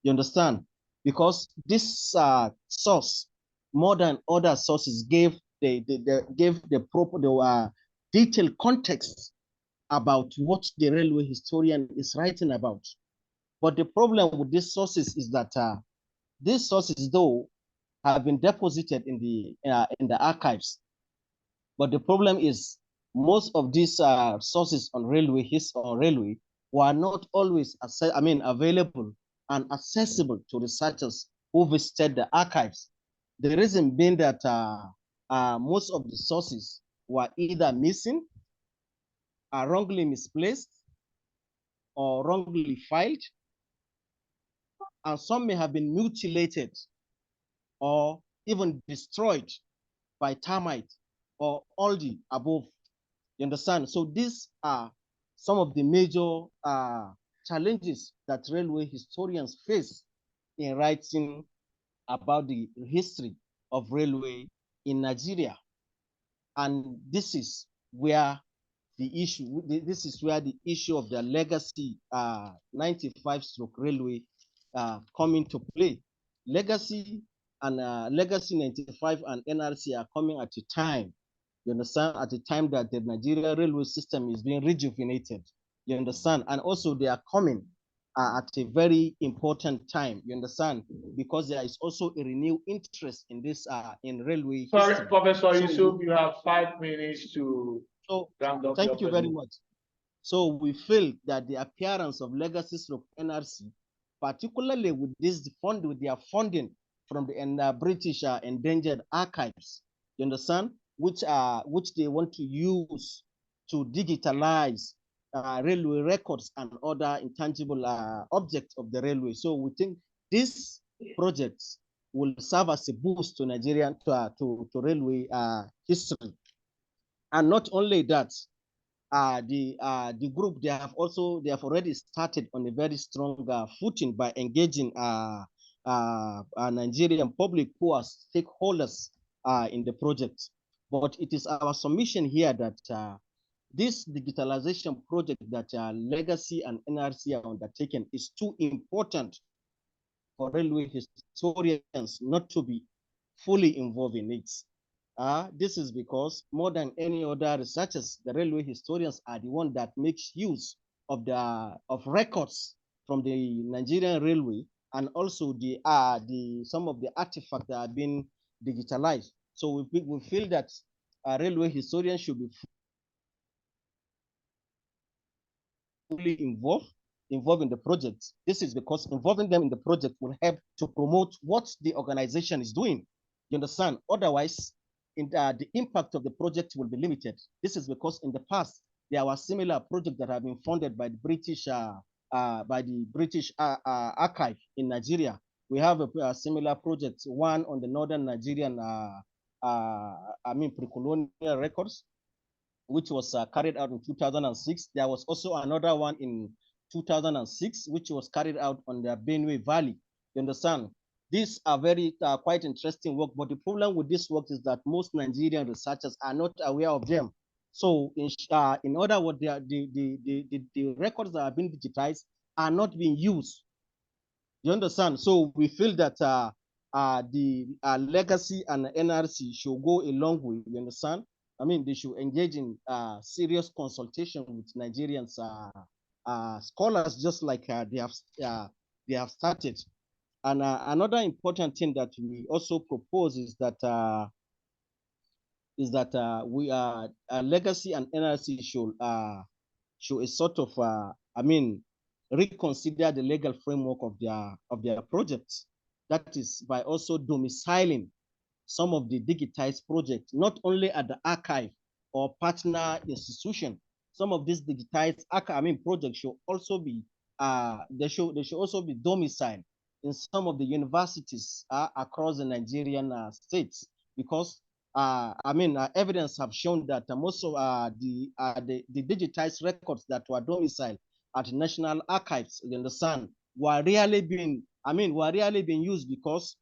You understand? Because this source, more than other sources, gave the proper detailed context about what the railway historian is writing about. But the problem with these sources is that these sources, though, have been deposited in the archives. But the problem is most of these sources on railway were not always available and accessible to researchers who visited the archives. The reason being that most of the sources were either missing, are wrongly misplaced, or wrongly filed, and some may have been mutilated or even destroyed by termites or all the above. You understand? So these are some of the major challenges that railway historians face in writing about the history of railway in Nigeria. And this is where the issue of the legacy 95-stroke railway come into play. Legacy 95 and NRC are coming at a time, you understand, at a time that the Nigerian railway system is being rejuvenated, you understand, and also they are coming at a very important time, you understand, because there is also a renewed interest in this in railway Sorry, history. Professor Yusuf, you have 5 minutes to round up. Thank you very much. So we feel that the appearance of legacies of NRC, particularly with their funding from the British Endangered Archives, you understand, which they want to use to digitalize railway records and other intangible objects of the railway. So we think these projects will serve as a boost to Nigerian to railway history. And not only that, the group, they have already started on a very strong footing by engaging Nigerian public who are stakeholders in the project. But it is our submission here that this digitalization project that Legacy and NRC are undertaken is too important for railway historians not to be fully involved in it. This is because more than any other researchers, the railway historians are the one that makes use of records from the Nigerian railway, and also the some of the artifacts that have been digitalized. So we feel that railway historians should be fully involved in the project. This is because involving them in the project will help to promote what the organization is doing. You understand? Otherwise, the impact of the project will be limited. This is because in the past, there were similar projects that have been funded by the British Archive in Nigeria. We have a similar project, one on the northern Nigerian, pre-colonial records, which was carried out in 2006. There was also another one in 2006, which was carried out on the Benue Valley. You understand? These are very quite interesting work, but the problem with this work is that most Nigerian researchers are not aware of them. So in other words, the records that have been digitized are not being used. You understand? So we feel that the Legacy and NRC should go a long way. You understand? I mean, they should engage in serious consultation with Nigerians scholars, just like they have started. And another important thing that we also propose is that we Legacy and NRC should a sort of reconsider the legal framework of their projects. That is by also domiciling some of the digitized projects, not only at the archive or partner institution. Some of these digitized projects should also be they should also be domiciled in some of the universities across the Nigerian states, because evidence have shown that most of the digitized records that were domiciled at national archives, you understand, were rarely being used because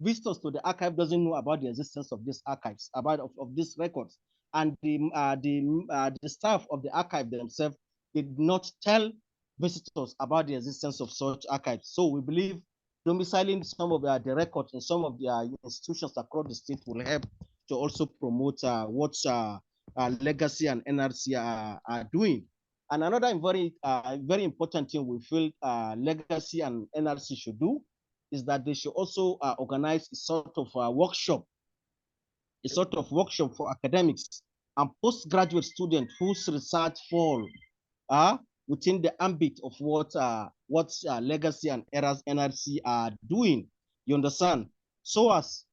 visitors to the archive doesn't know about the existence of these archives, of these records, and the staff of the archive themselves did not tell visitors about the existence of such archives. So we believe domiciling some of the records in some of the institutions across the state will help to also promote what Legacy and NRC are doing. And another very important thing we feel Legacy and NRC should do is that they should also organize a sort of workshop for academics and postgraduate students whose research fall within the ambit of what Legacy and NRC are doing. You understand? So as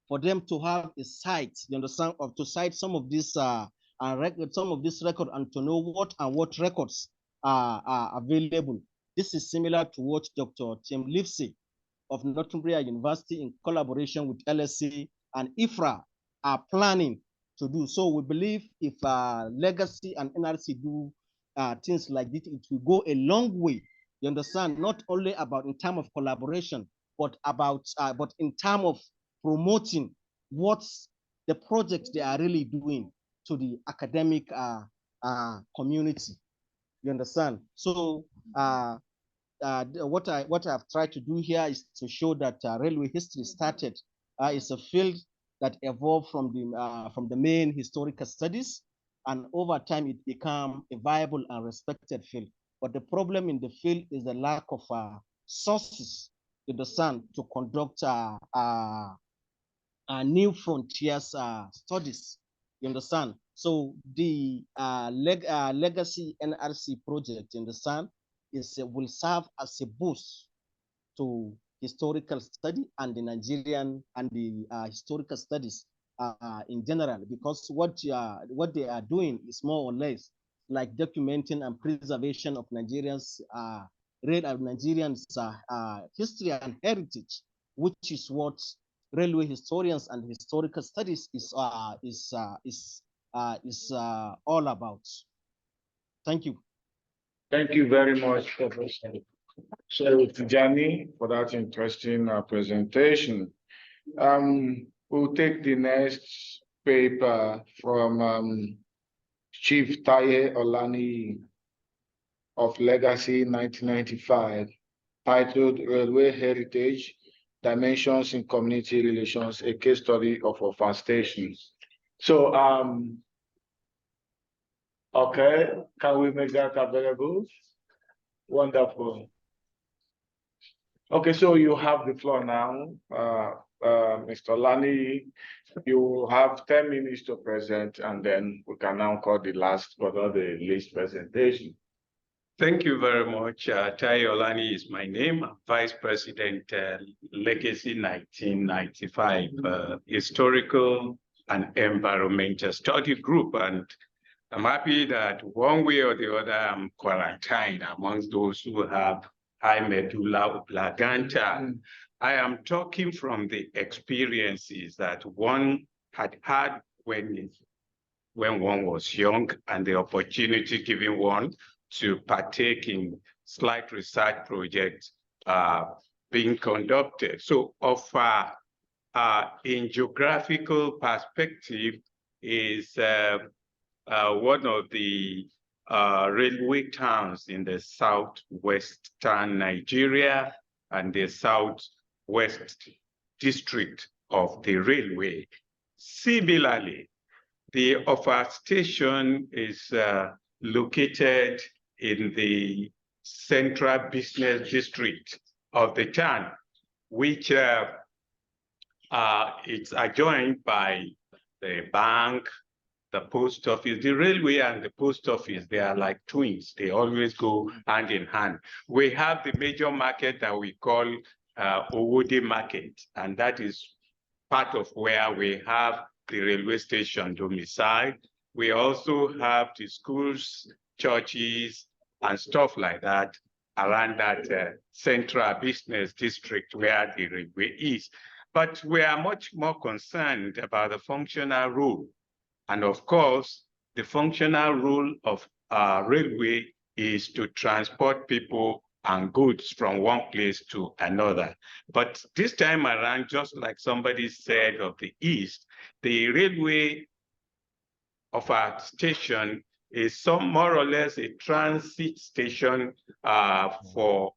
for them to have a site, you understand, of to cite some of these records and to know what records are available. This is similar to what Dr. Tim Livesey of Northumbria University in collaboration with LSC and IFRA are planning to do. So we believe if Legacy and NRC do things like this, it will go a long way. You understand? Not only about in terms of collaboration, but in terms of promoting what's the projects they are really doing to the academic community. You understand? So what I've tried to do here is to show that railway history started is a field that evolved from the main historical studies, and over time it became a viable and respected field. But the problem in the field is the lack of sources, you understand, to conduct new frontiers studies. You understand? So the Legacy NRC project, you understand, will serve as a boost to historical study and the Nigerian and the historical studies in general, because what they are doing is more or less like documenting and preservation of Nigerians history and heritage. which is what railway historians and historical studies is all about. Thank you. Thank you very much, Professor Tijani, for that interesting presentation. We'll take the next paper from Chief Taye Olani of Legacy 1995, titled Railway Heritage, Dimensions in Community Relations, a case study of our stations. So, okay, can we make that available? Wonderful. Okay, so you have the floor now, Mr. Lani. You have 10 minutes to present, and then we can now call the last, but not the least presentation. Thank you very much. Taye Olani is my name. I'm Vice President, Legacy 1995, Historical and Environmental Study Group. And I'm happy that one way or the other, I'm quarantined amongst those who have high medulla oblongata. I am talking from the experiences that one had when one was young, and the opportunity given one to partake in slight research projects being conducted. So in geographical perspective is one of the railway towns in the southwestern Nigeria and the southwest district of the railway. Similarly, the Offa station is located in the central business district of the town, which it's adjoined by the bank, the post office. The railway and the post office, they are like twins. They always go hand in hand. We have the major market that we call Owode Market, and that is part of where we have the railway station domicile. We also have the schools, churches, and stuff like that around that central business district where the railway is. But we are much more concerned about the functional role. And of course, the functional role of railway is to transport people and goods from one place to another. But this time around, just like somebody said of the East, the railway of our station is more or less a transit station for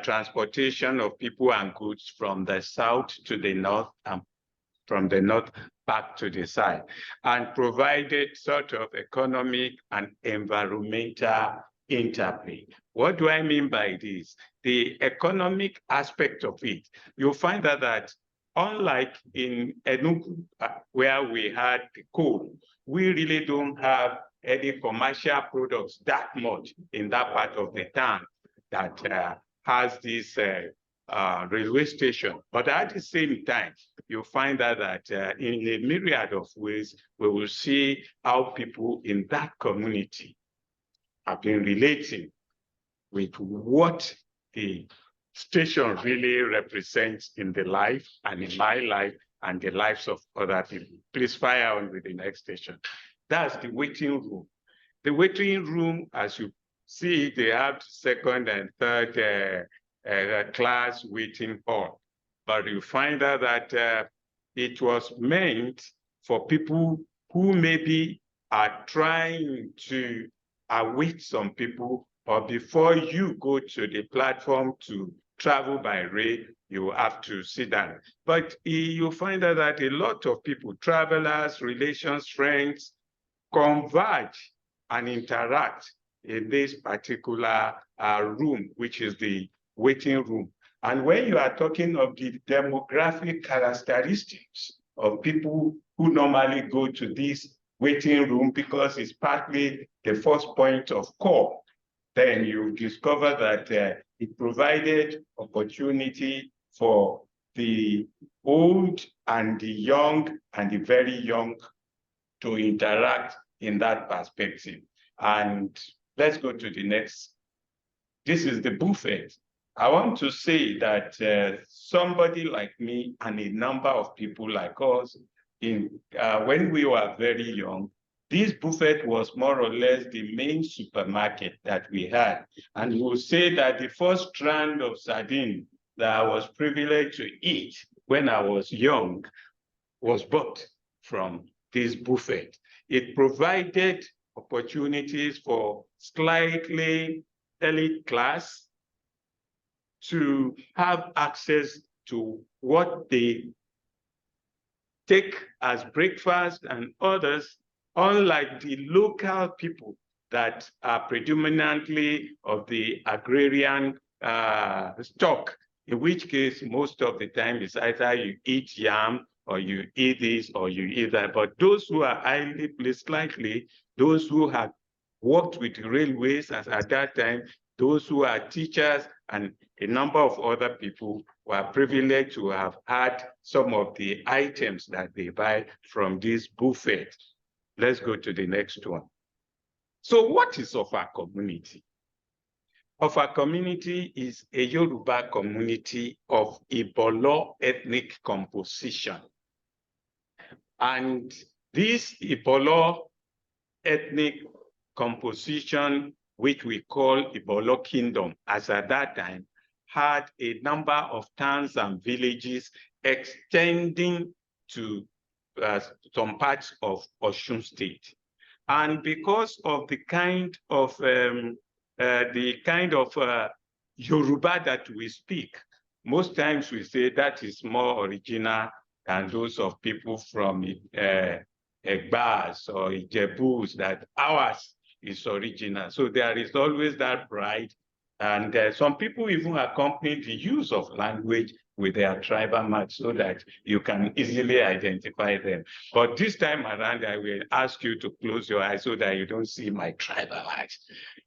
transportation of people and goods from the south to the north and from the north back to the side, and provided sort of economic and environmental interplay. What do I mean by this? The economic aspect of it, you'll find that unlike in Enugu, where we had the coal, we really don't have any commercial products that much in that part of the town that has this railway station. But at the same time, you find that in a myriad of ways, we will see how people in that community have been relating with what the station really represents in the life and in my life and the lives of other people. Please fire on with the next station. That's the waiting room. The waiting room, as you see, they have second and third class waiting hall. But you find out that it was meant for people who maybe are trying to await some people, or before you go to the platform to travel by rail, you have to sit down. But you find out that a lot of people, travelers, relations, friends, converge and interact in this particular room, which is the waiting room. And when you are talking of the demographic characteristics of people who normally go to this waiting room, because it's partly the first point of call, then you discover that it provided opportunity for the old and the young and the very young to interact in that perspective. And let's go to the next. This is the buffet. I want to say that somebody like me and a number of people like us, when we were very young, this buffet was more or less the main supermarket that we had. And we will say that the first strand of sardine that I was privileged to eat when I was young was bought from this buffet. It provided opportunities for slightly elite class to have access to what they take as breakfast and others, unlike the local people that are predominantly of the agrarian stock, in which case most of the time it's either you eat yam or you eat this or you eat that. But those who are highly placed, likely those who have worked with railways as at that time, those who are teachers and a number of other people were privileged to have had some of the items that they buy from this buffet. Let's go to the next one. So what is of our community? Of our community is a Yoruba community of Ibolo ethnic composition. And this Ibolo ethnic composition, which we call Ibolo Kingdom, as at that time, had a number of towns and villages extending to some parts of Osun State. And because of the kind of Yoruba that we speak, most times we say that is more original than those of people from Egbas or Ijebus, that ours is original. So there is always that pride. And some people even accompany the use of language with their tribal marks so that you can easily identify them. But this time around, I will ask you to close your eyes so that you don't see my tribal marks.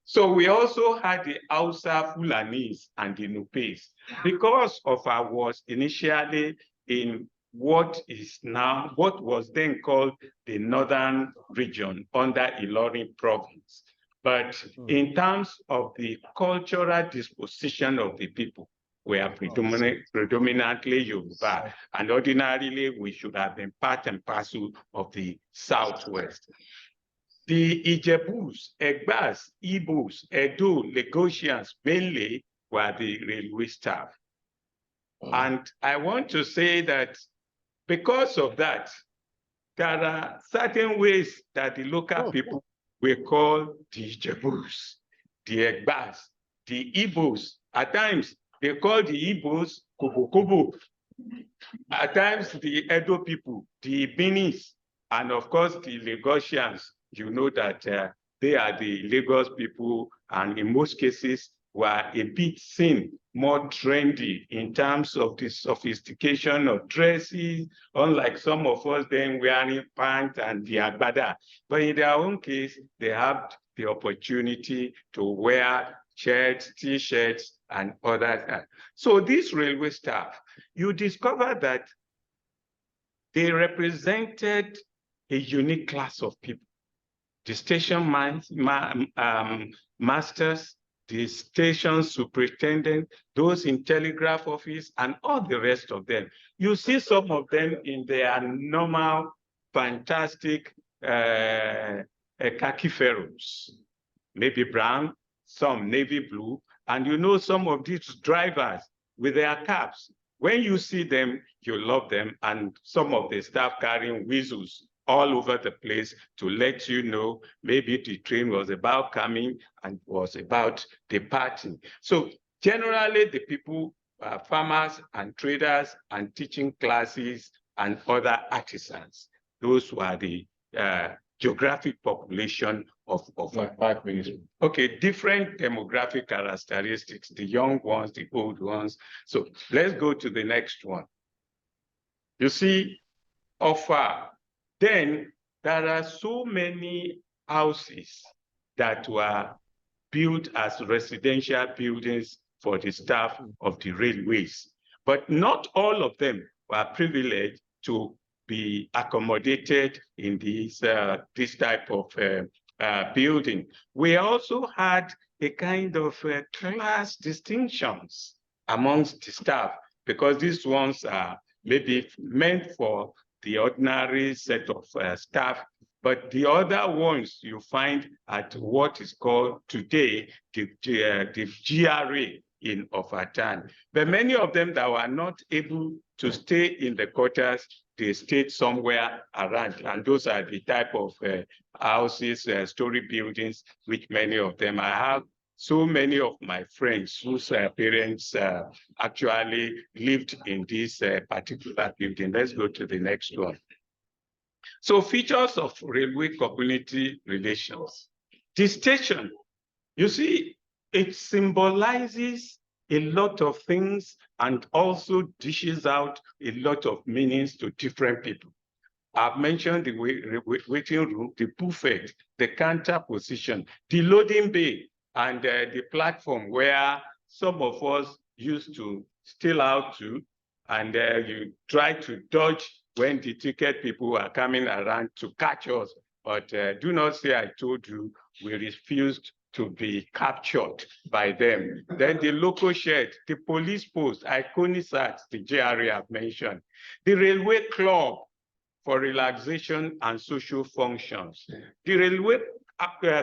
So we also had the Hausa Fulanis and the Nupes. Because of our was initially in what was then called the Northern region under Ilorin province. But in terms of the cultural disposition of the people, we are predominantly Yoruba, and ordinarily we should have been part and parcel of the Southwest. The Ijebus, Egbas, Igbos, Edo, Lagosians mainly were the railway staff. And I want to say that because of that, there are certain ways that the local people we call the Ijebus, the Egbas, the Igbos. At times, they call the Igbos Kobo Kobo. At times, the Edo people, the Benis, and of course, the Lagosians. You know that they are the Lagos people, and in most cases, were a bit seen more trendy in terms of the sophistication of dresses, unlike some of us then wearing pants and the agbada. But in their own case, they have the opportunity to wear shirts, t-shirts, and other. So this railway staff, you discover that they represented a unique class of people. The station masters, the station superintendent, those in telegraph office, and all the rest of them. You see some of them in their normal, fantastic khaki ferrules, maybe brown, some navy blue, and you know some of these drivers with their caps. When you see them, you love them, and some of the staff carrying whistles all over the place to let you know maybe the train was about coming and was about departing. So generally the people are farmers and traders and teaching classes and other artisans. Those were the geographic population of 5 minutes. Okay, different demographic characteristics, the young ones, the old ones. So let's go to the next one. You see, then there are so many houses that were built as residential buildings for the staff of the railways. But not all of them were privileged to be accommodated in this type of building. We also had a kind of class distinctions amongst the staff, because these ones are maybe meant for the ordinary set of staff, but the other ones you find at what is called today the GRA in Ofatan. But many of them that were not able to stay in the quarters, they stayed somewhere around, and those are the type of houses, story buildings, which many of them I have. So many of my friends whose parents actually lived in this particular building. Let's go to the next one. So features of railway community relations. The station, you see, it symbolizes a lot of things and also dishes out a lot of meanings to different people. I've mentioned the waiting room, the buffet, the counter position, the loading bay, and the platform where some of us used to steal out to, and you try to dodge when the ticket people are coming around to catch us. But do not say I told you, we refused to be captured by them. Then the local shed, the police post, Iconisat, the GRA I've mentioned, the railway club for relaxation and social functions. The railway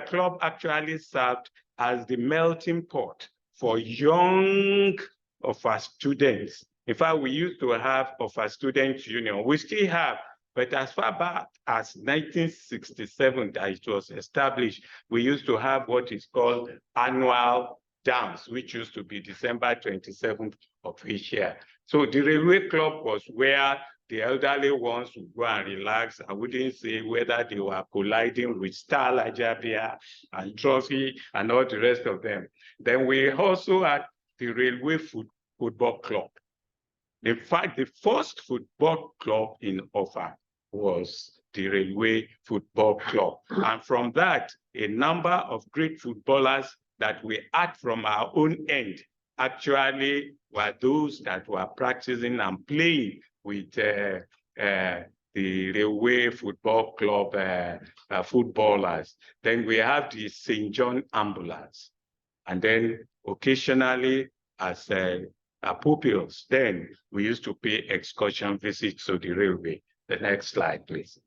club actually served as the melting pot for young of our students. In fact, we used to have of our student union. We still have, but as far back as 1967 that it was established, we used to have what is called annual dance, which used to be December 27th of each year. So the railway club was where the elderly ones would go and relax. I wouldn't say whether they were colliding with Star Lajabia and Trophy and all the rest of them. Then we also had the railway football club. In fact, the first football club in Offa was the Railway Football Club. And from that, a number of great footballers that we had from our own end actually were those that were practicing and playing with the Railway Football Club footballers. Then we have the St. John Ambulance. And then occasionally as pupils, then we used to pay excursion visits to the railway. The next slide, please.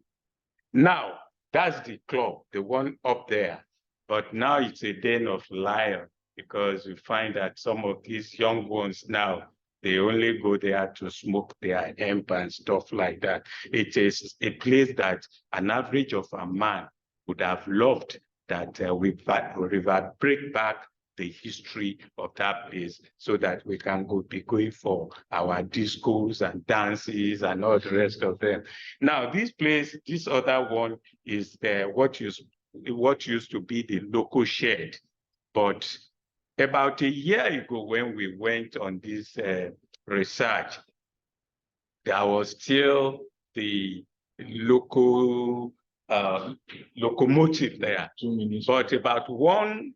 Now, that's the club, the one up there. But now it's a den of liars because we find that some of these young ones now, they only go there to smoke their hemp and stuff like that. It is a place that an average of a man would have loved that we bring back the history of that place so that we can be going for our discos and dances and all the rest of them. Now, this place, this other one is what used to be the local shed. But about a year ago, when we went on this research, there was still the local locomotive there. But about one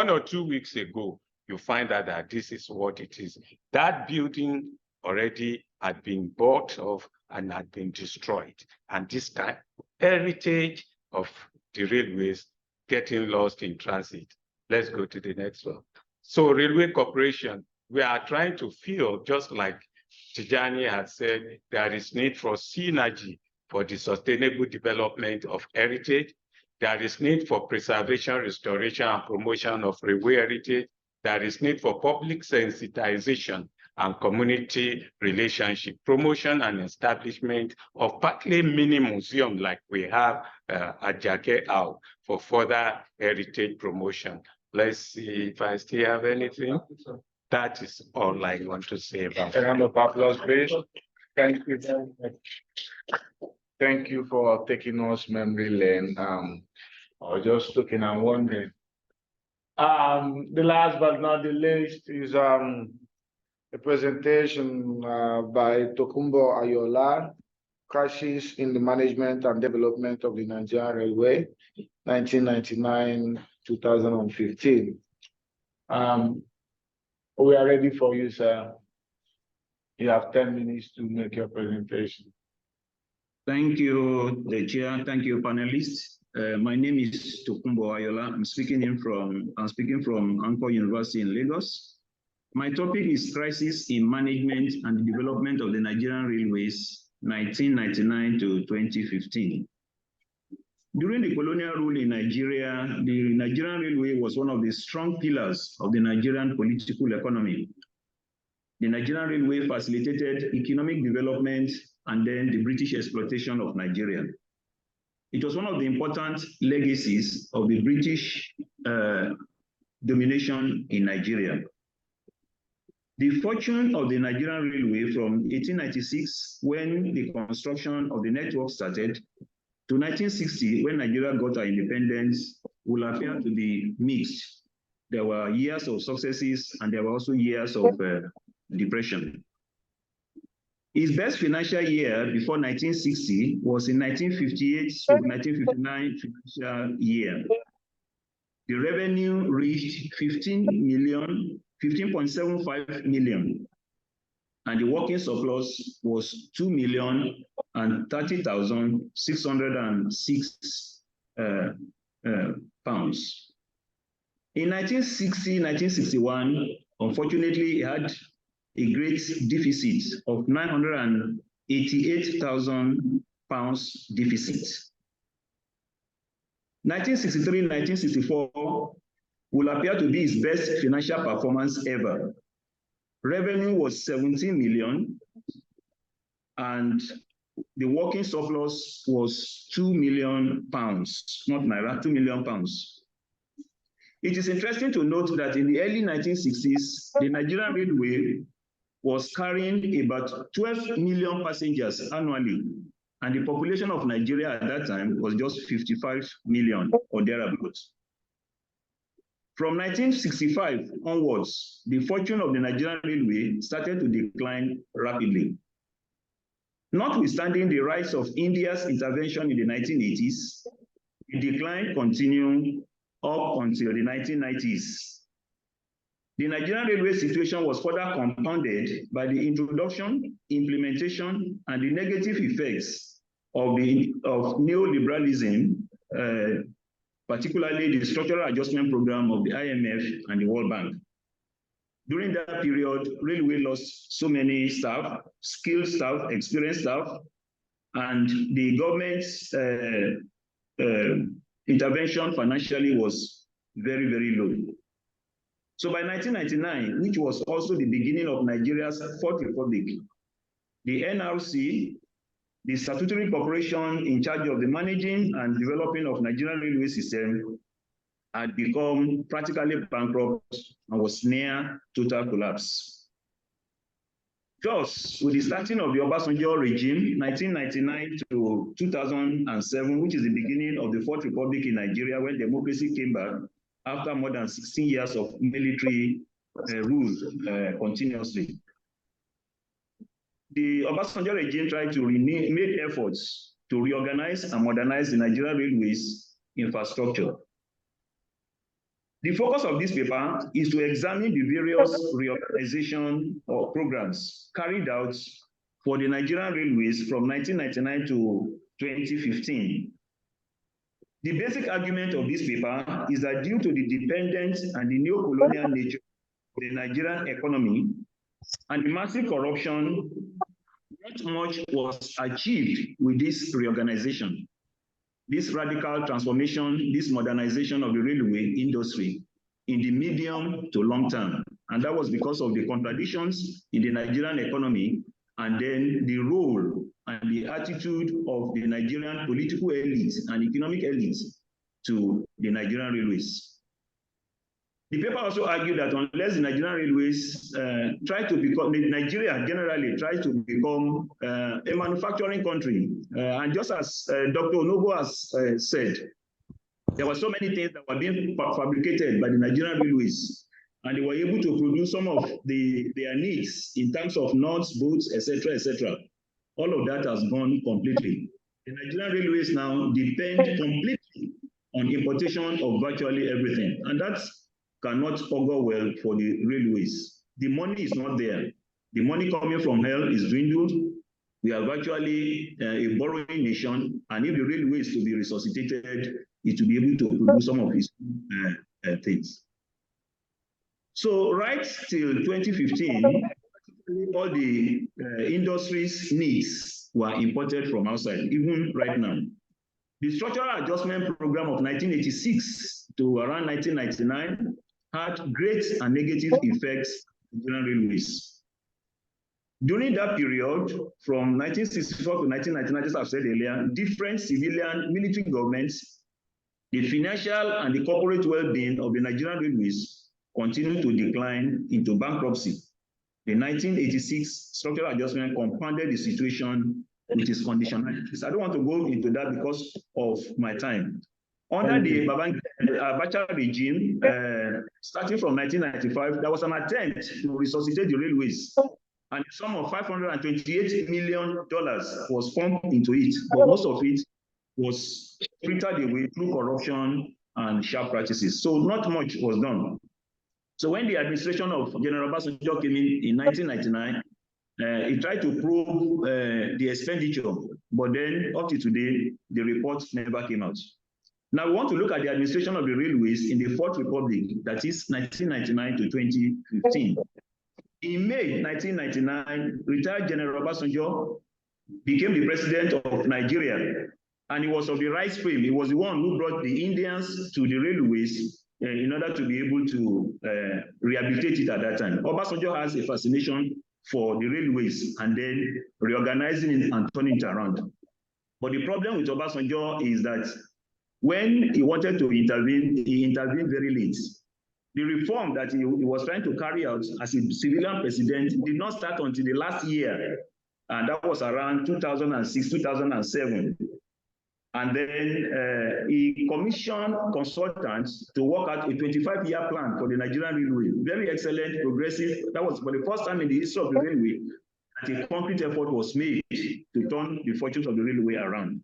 or 2 weeks ago, you find out that this is what it is. That building already had been bought off and had been destroyed. And this kind of heritage of the railways getting lost in transit. Let's go to the next one. So Railway Corporation, we are trying to feel, just like Tijani had said, there is need for synergy for the sustainable development of heritage. There is need for preservation, restoration, and promotion of railway heritage. There is need for public sensitization and community relationship, promotion and establishment of partly mini museum like we have at Jake Out for further heritage promotion. Let's see if I still have anything. That is all I want to say about it. A round of applause, please. Thank you very much. Thank you for taking us memory lane. I was just looking and wondering. The last but not the least is a presentation by Tokunbo Ayola, Crashes in the Management and Development of the Nigerian Railway, 1999-2015. We are ready for you, sir. You have 10 minutes to make your presentation. Thank you, the chair. Thank you, panelists. My name is Tokunbo Ayola. I'm speaking from Anchor University in Lagos. My topic is Crisis in Management and Development of the Nigerian Railways, 1999 to 2015. During the colonial rule in Nigeria, the Nigerian Railway was one of the strong pillars of the Nigerian political economy. The Nigerian Railway facilitated economic development and then the British exploitation of Nigeria. It was one of the important legacies of the British domination in Nigeria. The fortune of the Nigerian Railway from 1896, when the construction of the network started, to 1960, when Nigeria got our independence, will appear to be mixed. There were years of successes and there were also years of depression. His best financial year before 1960 was in 1958 to 1959 financial year. The revenue reached 15.75 million, and the working surplus was 2,030,606 pounds. In 1960-1961, unfortunately, he had a great deficit of 988,000 pounds deficit. 1963-1964 will appear to be his best financial performance ever. Revenue was 17 million, and the working surplus was 2 million pounds, not naira, 2 million pounds. It is interesting to note that in the early 1960s, the Nigerian Railway was carrying about 12 million passengers annually, and the population of Nigeria at that time was just 55 million or thereabouts. From 1965 onwards, the fortune of the Nigerian Railway started to decline rapidly. Notwithstanding the rise of India's intervention in the 1980s, the decline continued up until the 1990s. The Nigerian railway situation was further compounded by the introduction, implementation, and the negative effects of neoliberalism, particularly the structural adjustment program of the IMF and the World Bank. During that period, railway lost so many staff, skilled staff, experienced staff, and the government's intervention financially was very, very low. So by 1999, which was also the beginning of Nigeria's Fourth Republic, the NRC, the statutory corporation in charge of the managing and developing of Nigerian railway system, had become practically bankrupt and was near total collapse. Thus, with the starting of the Obasanjo regime, 1999 to 2007, which is the beginning of the Fourth Republic in Nigeria, when democracy came back after more than 16 years of military rule continuously. The Obasanjo regime tried to make efforts to reorganize and modernize the Nigerian railways infrastructure. The focus of this paper is to examine the various reorganization or programs carried out for the Nigerian railways from 1999 to 2015. The basic argument of this paper is that due to the dependence and the neo-colonial nature of the Nigerian economy and the massive corruption, not much was achieved with this reorganization. This radical transformation, this modernization of the railway industry in the medium to long term. And that was because of the contradictions in the Nigerian economy and then the role and the attitude of the Nigerian political elites and economic elites to the Nigerian railways. The paper also argued that unless the Nigerian railways Nigeria generally tries to become a manufacturing country, and just as Dr. Onobo has said, there were so many things that were being fabricated by the Nigerian railways, and they were able to produce some of their needs in terms of nuts, bolts, etc., etc. All of that has gone completely. The Nigerian railways now depend completely on importation of virtually everything, and that cannot augur well for the railways. The money is not there. The money coming from hell is dwindled. We are virtually a borrowing nation, and if the railway is to be resuscitated, it will be able to produce some of these things. So right till 2015, all the industry's needs were imported from outside, even right now. The structural adjustment program of 1986 to around 1999 had great and negative effects on Nigerian railways. During that period, from 1964 to 1999, as I've said earlier, different civilian military governments, the financial and the corporate well-being of the Nigerian railways continued to decline into bankruptcy. The 1986 structural adjustment compounded the situation with its conditionalities. I don't want to go into that because of my time. Under the Abacha regime, starting from 1995, there was an attempt to resuscitate the railways, and the sum of $528 million was pumped into it, but most of it was frittered away through corruption and sharp practices. So not much was done. So when the administration of General Obasanjo came in 1999, he tried to probe the expenditure, but then up to today, the report never came out. Now we want to look at the administration of the railways in the Fourth Republic, that is 1999 to 2015. In May 1999, retired General Obasanjo became the president of Nigeria, and he was of the right frame. He was the one who brought the Indians to the railways in order to be able to rehabilitate it at that time. Obasanjo has a fascination for the railways and then reorganizing it and turning it around. But the problem with Obasanjo is that when he wanted to intervene, he intervened very late. The reform that he was trying to carry out as a civilian president did not start until the last year, and that was around 2006, 2007. And then he commissioned consultants to work out a 25-year plan for the Nigerian Railway. Very excellent, progressive. That was for the first time in the history of the railway that a concrete effort was made to turn the fortunes of the railway around.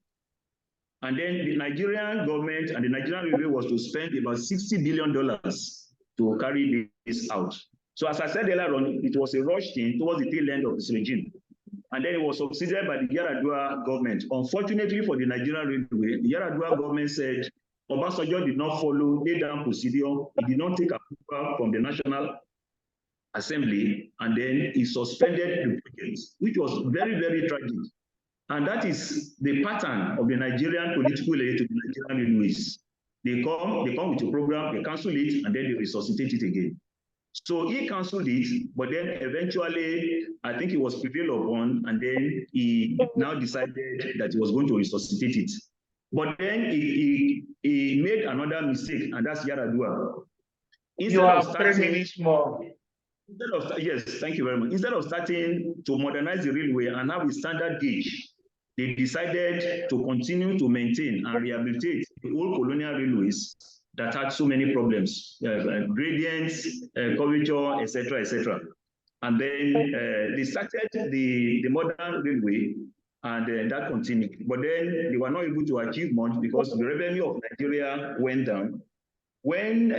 And then the Nigerian government and the Nigerian Railway was to spend about $60 billion to carry this out. So as I said earlier on, it was a rush thing towards the tail end of this regime. And then it was subsidized by the Yar'Adua government. Unfortunately for the Nigerian Railway, the Yar'Adua government said Obasanjo did not follow lay-down procedure. He did not take approval from the National Assembly, and then he suspended the project, which was very, very tragic. And that is the pattern of the Nigerian political elite to the Nigerian railways. They come with a program, they cancel it, and then they resuscitate it again. So he canceled it, but then eventually, I think he was prevailed upon, and then he now decided that he was going to resuscitate it. But then he made another mistake, and that's Yar'Adua. You have 3 minutes more. Yes, thank you very much. Instead of starting to modernize the railway and have a standard gauge, they decided to continue to maintain and rehabilitate the old colonial railways that had so many problems, gradients, curvature, etc., etc. And then they started the modern railway, and that continued. But then they were not able to achieve much because the revenue of Nigeria went down. When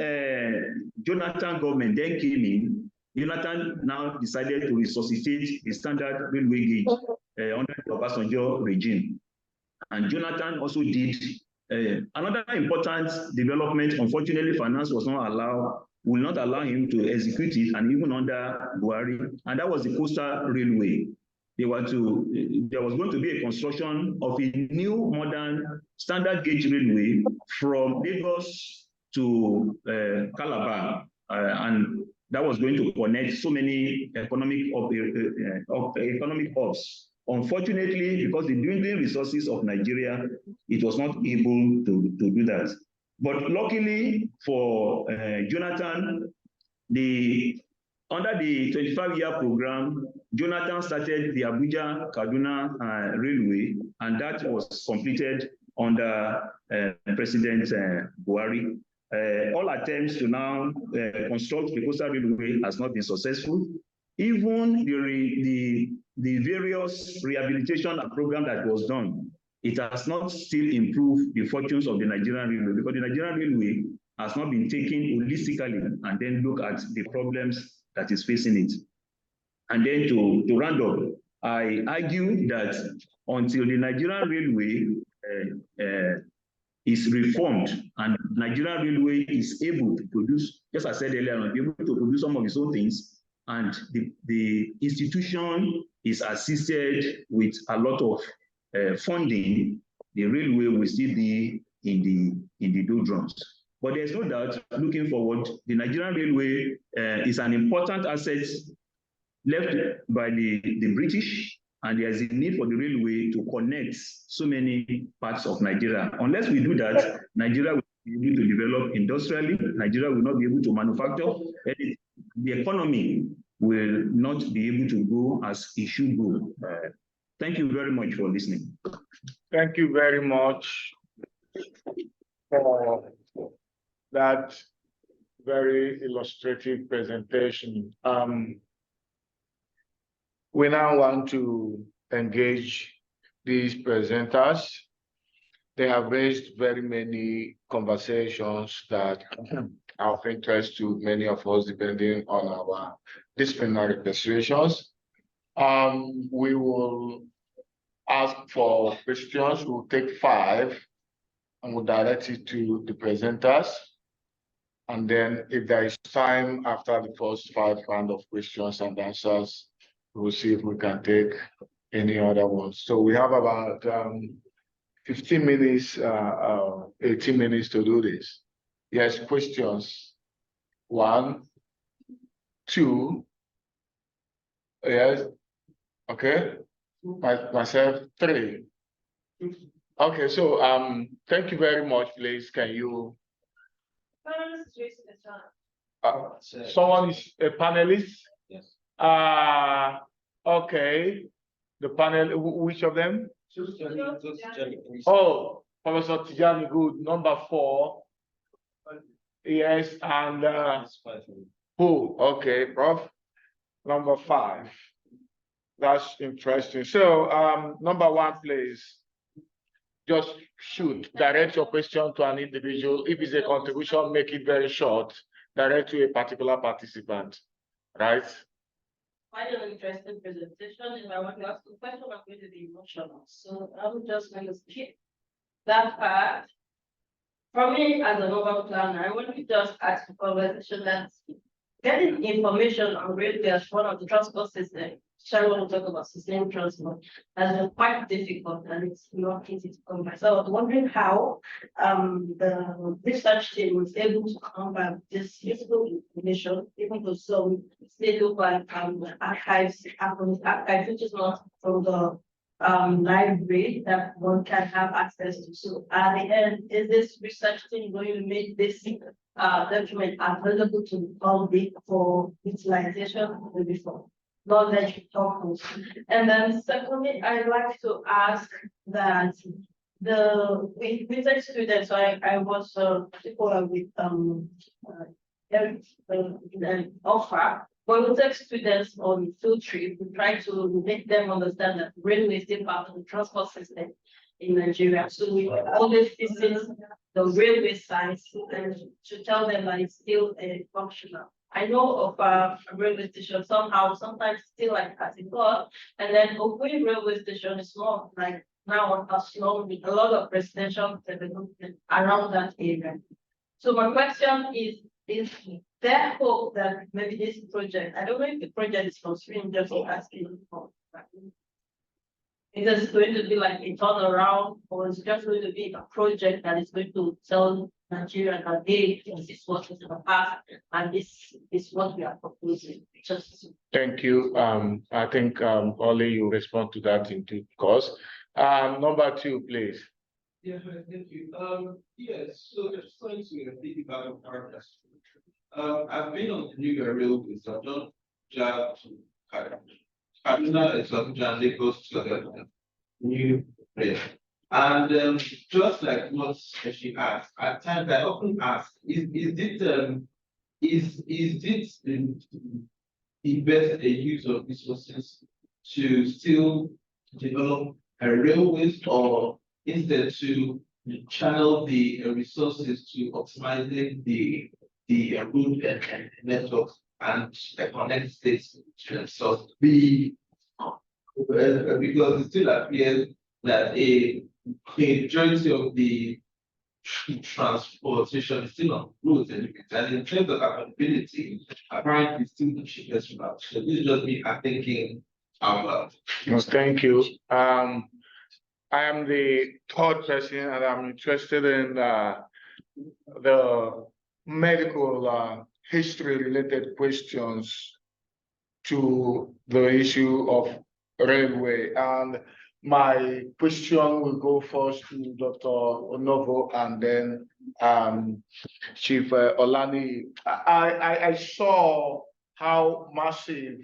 Jonathan government then came in, Jonathan now decided to resuscitate the standard railway gauge under the Obasanjo regime. And Jonathan also did another important development. Unfortunately, finance will not allow him to execute it, and even under Buhari, and that was the coastal railway. There was going to be a construction of a new modern standard gauge railway from Lagos to Calabar, and that was going to connect so many economic hubs. Unfortunately, because the dwindling resources of Nigeria, it was not able to do that. But luckily for Jonathan, under the 25-year program, Jonathan started the Abuja-Kaduna Railway, and that was completed under President Buhari. All attempts to now construct the coastal railway has not been successful. Even the various rehabilitation program that was done, it has not still improved the fortunes of the Nigerian Railway, because the Nigerian Railway has not been taken holistically and then look at the problems that is facing it. And then to round up, I argue that until the Nigerian Railway is reformed and Nigerian Railway is able to produce, just as I said earlier, be able to produce some of its own things, and the institution is assisted with a lot of funding, the railway will still be in the doldrums. But there's no doubt, looking forward, the Nigerian Railway is an important asset left by the British, and there's a need for the railway to connect so many parts of Nigeria. Unless we do that, Nigeria will be able to develop industrially, Nigeria will not be able to manufacture, and the economy will not be able to go as it should go. Thank you very much for listening. Thank you very much for that very illustrative presentation. We now want to engage these presenters. They have raised very many conversations that are of interest to many of us, depending on our disciplinary persuasions. We will ask for questions. We'll take 5 and we'll direct it to the presenters. And then if there is time after the first 5 round of questions and answers, we'll see if we can take any other ones. So we have about 15 minutes, 18 minutes to do this. Yes, questions. 1, 2. Yes. Okay. Myself, 3. Okay, so thank you very much. Please, can you? Someone is a panelist? Yes. Okay. The panel, which of them? Oh, Professor Tijani, good. Number 4. Yes, and who? Okay, Prof. Number 5. That's interesting. So, number 1, please. Just shoot. Direct your question to an individual. If it's a contribution, make it very short. Direct to a particular participant. Right? Quite an interesting presentation. If I want to ask a question, I'm going to be emotional. So I'm just going to skip that part. For me, as an urban planner, I want to just ask a conversation that getting information on railway as one of the transport systems, Sharon will talk about sustainable transport, has been quite difficult and it's not easy to come by. So I was wondering how the research team was able to come by this useful information, even though some state local archives, which is not from the library that one can have access to. So at the end, is this research team going to make this document available to the public for utilization before knowledge purpose? And then secondly, I'd like to ask that the research students, so I was particular with offer. When we take students on field trip, we try to make them understand that railway is still part of the transport system in Nigeria. So we always visit the railway sites and to tell them that it's still functional. I know of a railway station sometimes still like as it was, and then Okui railway station is more like now a slum with a lot of residential development around that area. So my question is there hope that maybe this project, I don't know if the project is constrained, just asking for. Is it going to be like a turnaround, or is it just going to be a project that is going to tell Nigeria that this is what is in the past and this is what we are proposing? Just thank you. I think Oli, you respond to that in due course. Number 2, please. Yeah, thank you. Yes, so just trying to think about our question. I've been on the New Railway, so I've done job to Kaduna is Lagos to the new rail. And just like what she asked, at times I often ask, is it the best use of resources to still develop a railways, or instead to channel the resources to optimizing the route and networks and connect states to themselves? Because it still appears that a majority of the transportation is still on roads and you can tell in terms of accountability, apparently it's still the cheapest route. So this is just me thinking out loud. No, thank you. I am the third person and I'm interested in the medical history related questions to the issue of railway. And my question will go first to Dr. Onovo and then Chief Olani. I saw how massive,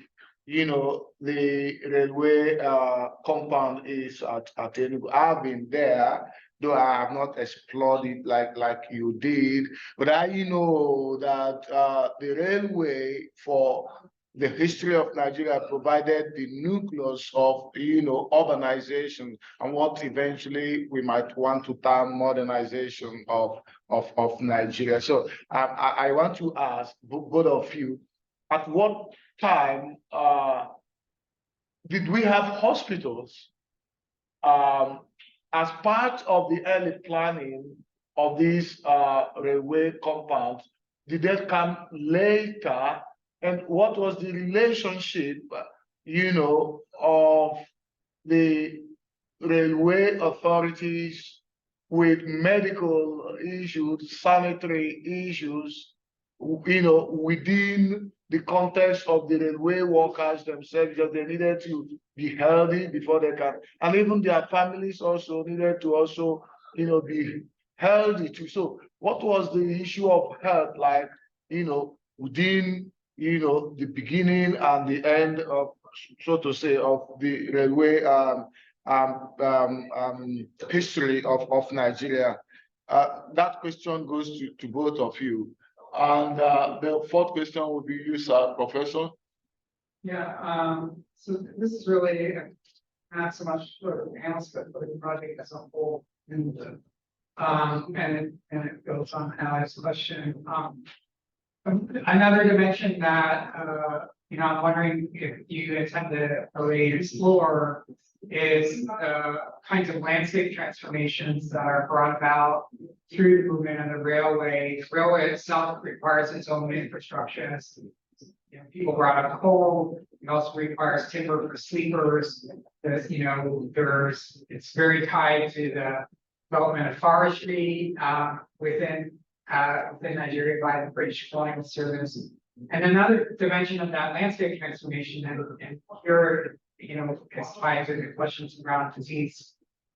you know, the railway compound is at Enugu. I've been there, though I have not explored it like you did. But I know that the railway for the history of Nigeria provided the nucleus of, you know, urbanization and what eventually we might want to term modernization of Nigeria. So I want to ask both of you, at what time did we have hospitals as part of the early planning of these railway compounds? Did they come later? And what was the relationship, you know, of the railway authorities with medical issues, sanitary issues, you know, within the context of the railway workers themselves, because they needed to be healthy before they can, and even their families also needed to also, you know, be healthy too. So what was the issue of health like, you know, within, you know, the beginning and the end of, so to say, of the railway history of Nigeria? That question goes to both of you. And the fourth question will be you, sir, Professor. Yeah, so this is really not so much for the analyst, but for the project as a whole. And it goes on Alex's question. Another dimension that you know, I'm wondering if you intend to really explore is kinds of landscape transformations that are brought about through the movement of the railway. The railway itself requires its own infrastructure. As you know, people brought up coal. It also requires timber for sleepers. There's, you know, it's very tied to the development of forestry within Nigeria by the British Colonial Service. And another dimension of that landscape transformation, and here, you know, is tied to the questions around disease.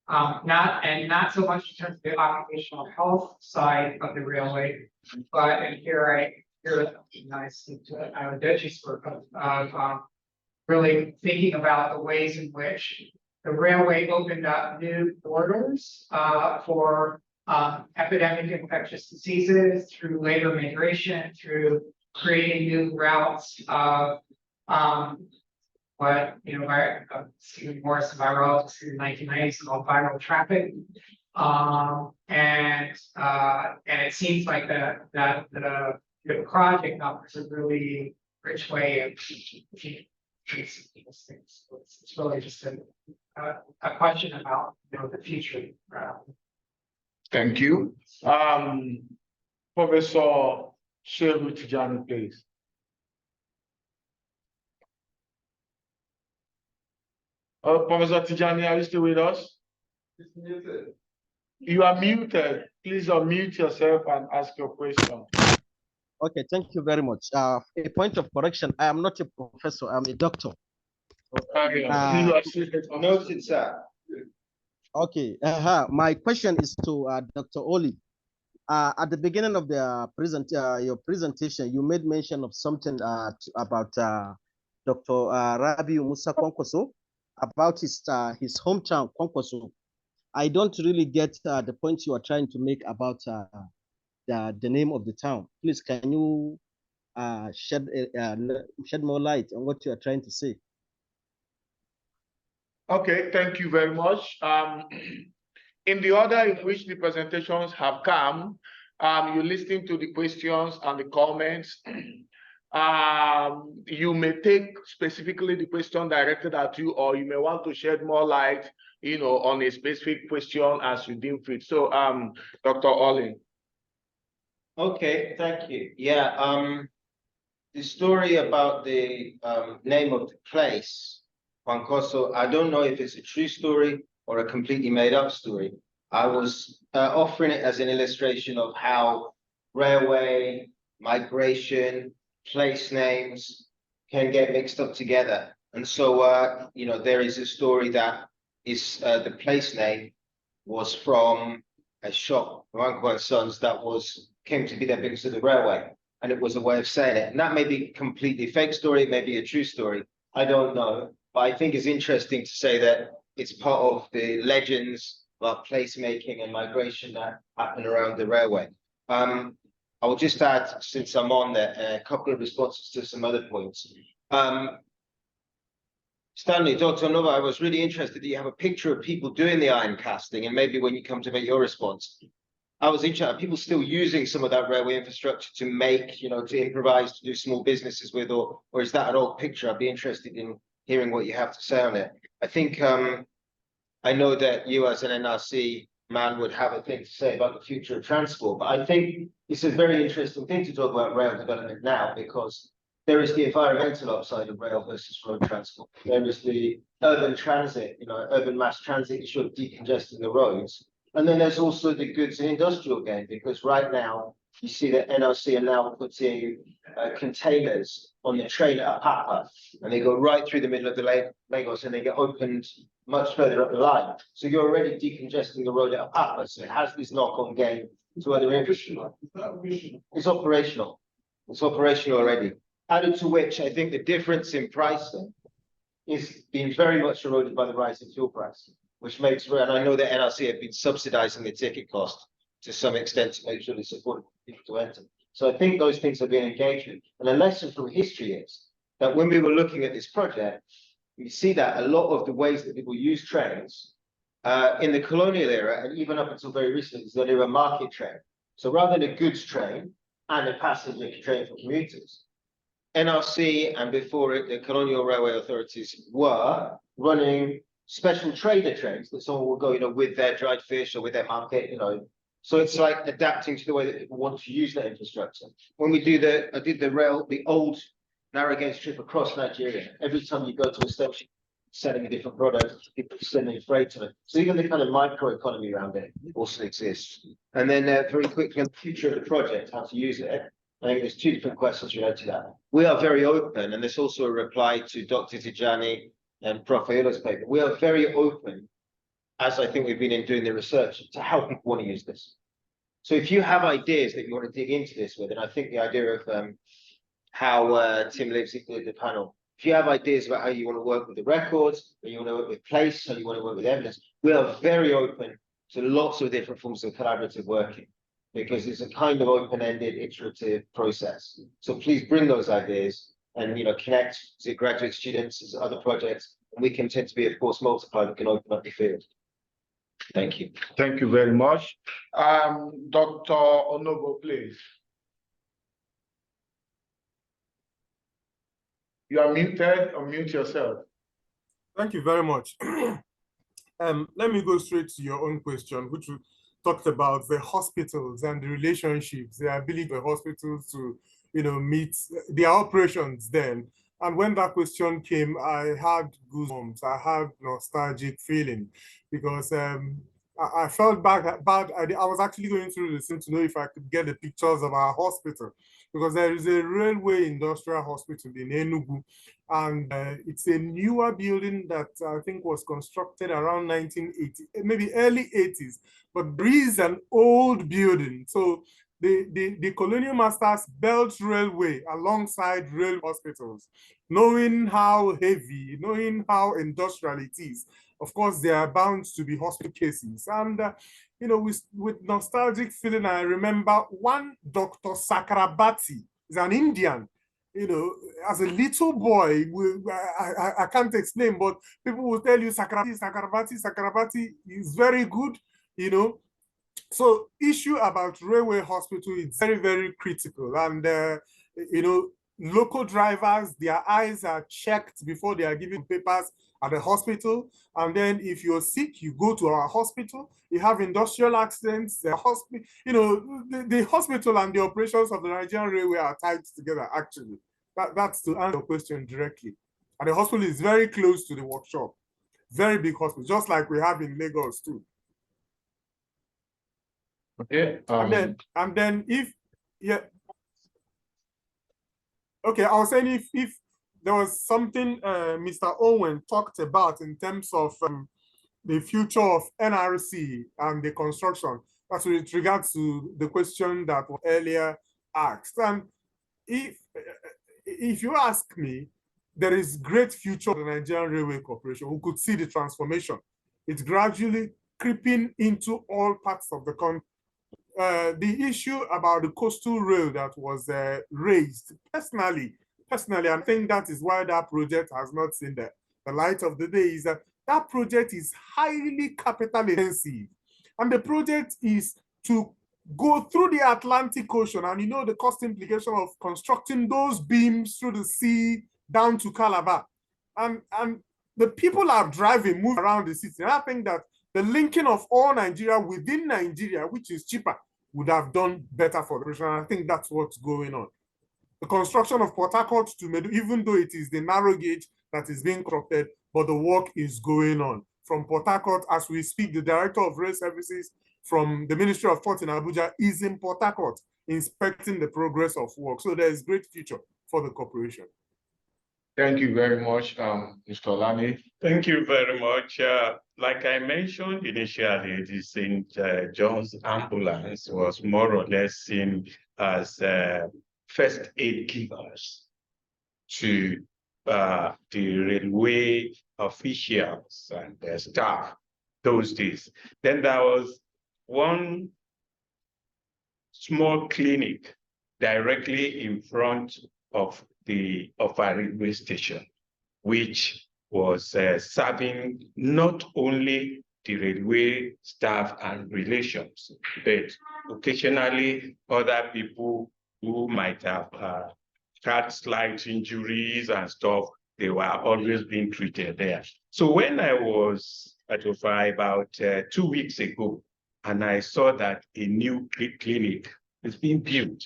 Not so much in terms of the occupational health side of the railway, but and here I speak to Adedeji's work of really thinking about the ways in which the railway opened up new corridors for epidemic infectious diseases through labor migration, through creating new routes of what, you know, Stephen Morris, virologist in the 1990s, called viral traffic. And it seems like the project offers a really rich way of tracing these things. It's really just a question about, you know, the future. Thank you. Professor Shehu Tijani, please. Professor Tijani, are you still with us? It's muted. You are muted. Please unmute yourself and ask your question. Okay, thank you very much. A point of correction, I am not a professor, I'm a doctor. Noted, sir. Okay, my question is to Dr. Oli. At the beginning of the your presentation, you made mention of something about Dr. Rabiu Musa Kwankwaso, about his hometown, Kwankwaso. I don't really get the point you are trying to make about the name of the town. Please, can you shed more light on what you are trying to say? Okay, thank you very much. In the order in which the presentations have come, you're listening to the questions and the comments. You may take specifically the question directed at you, or you may want to shed more light, on a specific question as you deem fit. So, Dr. Olin. Okay, thank you. Yeah, the story about the name of the place, Pancoso, I don't know if it's a true story or a completely made up story. I was offering it as an illustration of how railway, migration, place names can get mixed up together. And so, there is a story that is the place name was from a shop, Ranko and Sons, that came to be there because of the railway. And it was a way of saying it. And that may be a completely fake story, it may be a true story. I don't know. But I think it's interesting to say that it's part of the legends about placemaking and migration that happen around the railway. I will just add, since I'm on there, a couple of responses to some other points. Stanley, Dr. Nova, I was really interested that you have a picture of people doing the iron casting, and maybe when you come to make your response, I was interested, are people still using some of that railway infrastructure to make, to improvise, to do small businesses with, or is that an old picture? I'd be interested in hearing what you have to say on it. I think, I know that you as an NRC man would have a thing to say about the future of transport, but I think it's a very interesting thing to talk about rail development now, because there is the environmental upside of rail versus road transport. There is the urban transit, urban mass transit issue of decongesting the roads. And then there's also the goods and industrial gain, because right now you see that NRC are now putting containers on the train at Apapa, and they go right through the middle of the Lagos, and they get opened much further up the line. So you're already decongesting the road at Apapa, so it has this knock-on gain to other infrastructure. It's operational. It's operational already. Added to which, I think the difference in pricing is being very much eroded by the rise in fuel price, which makes, and I know that NRC have been subsidizing the ticket cost to some extent to make sure they support people to enter. So I think those things are being engaged with. And a lesson from history is that when we were looking at this project, we see that a lot of the ways that people use trains in the colonial era, and even up until very recently, is that they were a market train. So rather than a goods train and a passenger train for commuters, NRC and before it, the colonial railway authorities were running special trader trains that someone will go, with their dried fish or with their market, So it's like adapting to the way that people want to use that infrastructure. When we I did the old narrow gauge trip across Nigeria. Every time you go to a station selling a different product, people sending freight to it. So even the kind of microeconomy around it also exists. And then very quickly on the future of the project, how to use it. I think there's two different questions related to that. We are very open, and there's also a reply to Dr. Tijani and Prof. Ayola's paper. We are very open, as I think we've been in doing the research, to how people want to use this. So if you have ideas that you want to dig into this with, and I think the idea of how Tim lives in the panel, if you have ideas about how you want to work with the records, or you want to work with place, or you want to work with evidence, we are very open to lots of different forms of collaborative working, because it's a kind of open-ended, iterative process. So please bring those ideas and connect to graduate students as other projects, and we can tend to be a force multiplier that can open up the field. Thank you. Thank you very much. Dr. Onogo, please. You are muted, unmute yourself. Thank you very much. Let me go straight to your own question, which talked about the hospitals and the relationships, the ability of hospitals to, meet their operations then. And when that question came, I had goosebumps. I had nostalgic feeling, because I felt bad. I was actually going through the scene to know if I could get the pictures of our hospital, because there is a railway industrial hospital in Enugu, and it's a newer building that I think was constructed around 1980, maybe early 80s, but there is an old building. So the colonial masters built railway alongside rail hospitals, knowing how heavy, knowing how industrial it is. Of course, there are bound to be hospital cases. And, with nostalgic feeling, I remember one Dr. Sakrabati, is an Indian, as a little boy, I can't explain, but people will tell you Sakrabati is very good, So issue about railway hospital is very, very critical. And, local drivers, their eyes are checked before they are given papers at the hospital. And then if you're sick, you go to our hospital. You have industrial accidents, the hospital, you know, the hospital and the operations of the Nigerian Railway are tied together, actually. That's to answer your question directly. And the hospital is very close to the workshop. Very big hospital, just like we have in Lagos too. Okay. And then if, yeah. Okay, I was saying if there was something Mr. Owen talked about in terms of the future of NRC and the construction, that's with regards to the question that was earlier asked. And if you ask me, there is great future of the Nigerian Railway Corporation. We could see the transformation. It's gradually creeping into all parts of the country. The issue about the coastal rail that was raised, personally, I think that is why that project has not seen the light of the day, is that that project is highly capital intensive. And the project is to go through the Atlantic Ocean, and you know the cost implication of constructing those beams through the sea down to Calabar. And the people are driving, move around the city. And I think that the linking of all Nigeria within Nigeria, which is cheaper, would have done better for the region. I think that's what's going on. The construction of Port Harcourt to Medu, even though it is the narrow gauge that is being constructed, but the work is going on. From Port Harcourt, as we speak, the Director of Rail Services from the Ministry of Port in Abuja is in Port Harcourt inspecting the progress of work. So there is great future for the corporation. Thank you very much, Mr. Lani. Thank you very much. Like I mentioned initially, the St. John's ambulance was more or less seen as first aid givers to the railway officials and their staff those days. Then there was one small clinic directly in front of our railway station, which was serving not only the railway staff and relations, but occasionally other people who might have had slight injuries and stuff. They were always being treated there. So when I was at OFA about 2 weeks ago, and I saw that a new clinic is being built,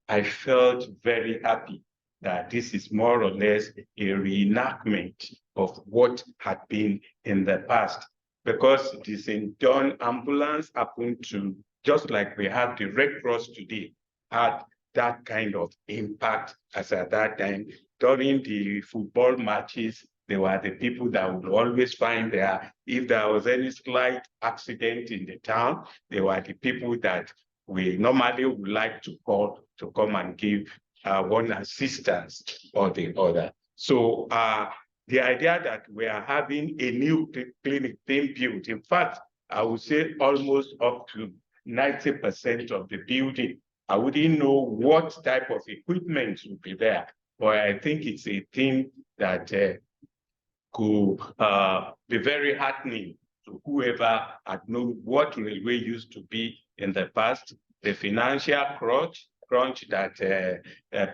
I felt very happy that this is more or less a reenactment of what had been in the past, because the St. John ambulance happened to, just like we have the Red Cross today, had that kind of impact as at that time. During the football matches, they were the people that would always find there. If there was any slight accident in the town, they were the people that we normally would like to call to come and give one assistance or the other. So the idea that we are having a new clinic being built, in fact, I would say almost up to 90% of the building, I wouldn't know what type of equipment would be there, but I think it's a thing that could be very heartening to whoever had known what railway used to be in the past, the financial crunch that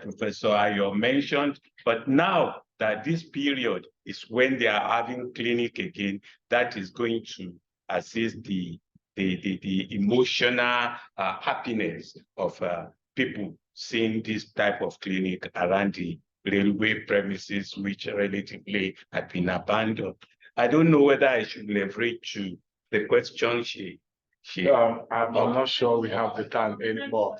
Professor Ayo mentioned, but now that this period is when they are having clinic again, that is going to assist the emotional happiness of people seeing this type of clinic around the railway premises, which relatively had been abandoned. I don't know whether I should leverage to the question she I'm not sure we have the time anymore.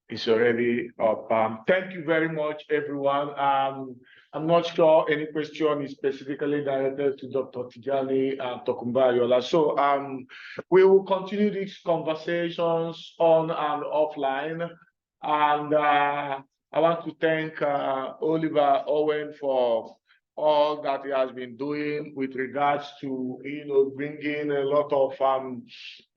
It's already up. Thank you very much, everyone. I'm not sure any question is specifically directed to Dr. Tijani Tokunbo Ayola. So we will continue these conversations on and offline. And I want to thank Oliver Owen for all that he has been doing with regards to, bringing a lot of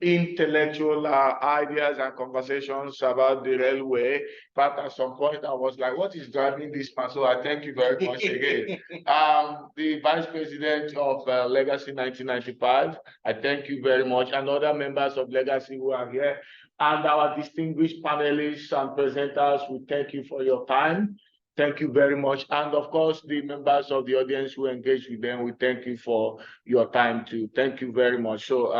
intellectual ideas and conversations about the railway. But at some point I was like, what is driving this man? So I thank you very much again. The Vice President of Legacy 1995, I thank you very much. And other members of Legacy who are here. And our distinguished panelists and presenters, we thank you for your time. Thank you very much. And of course, the members of the audience who engage with them, we thank you for your time too. Thank you very much. So,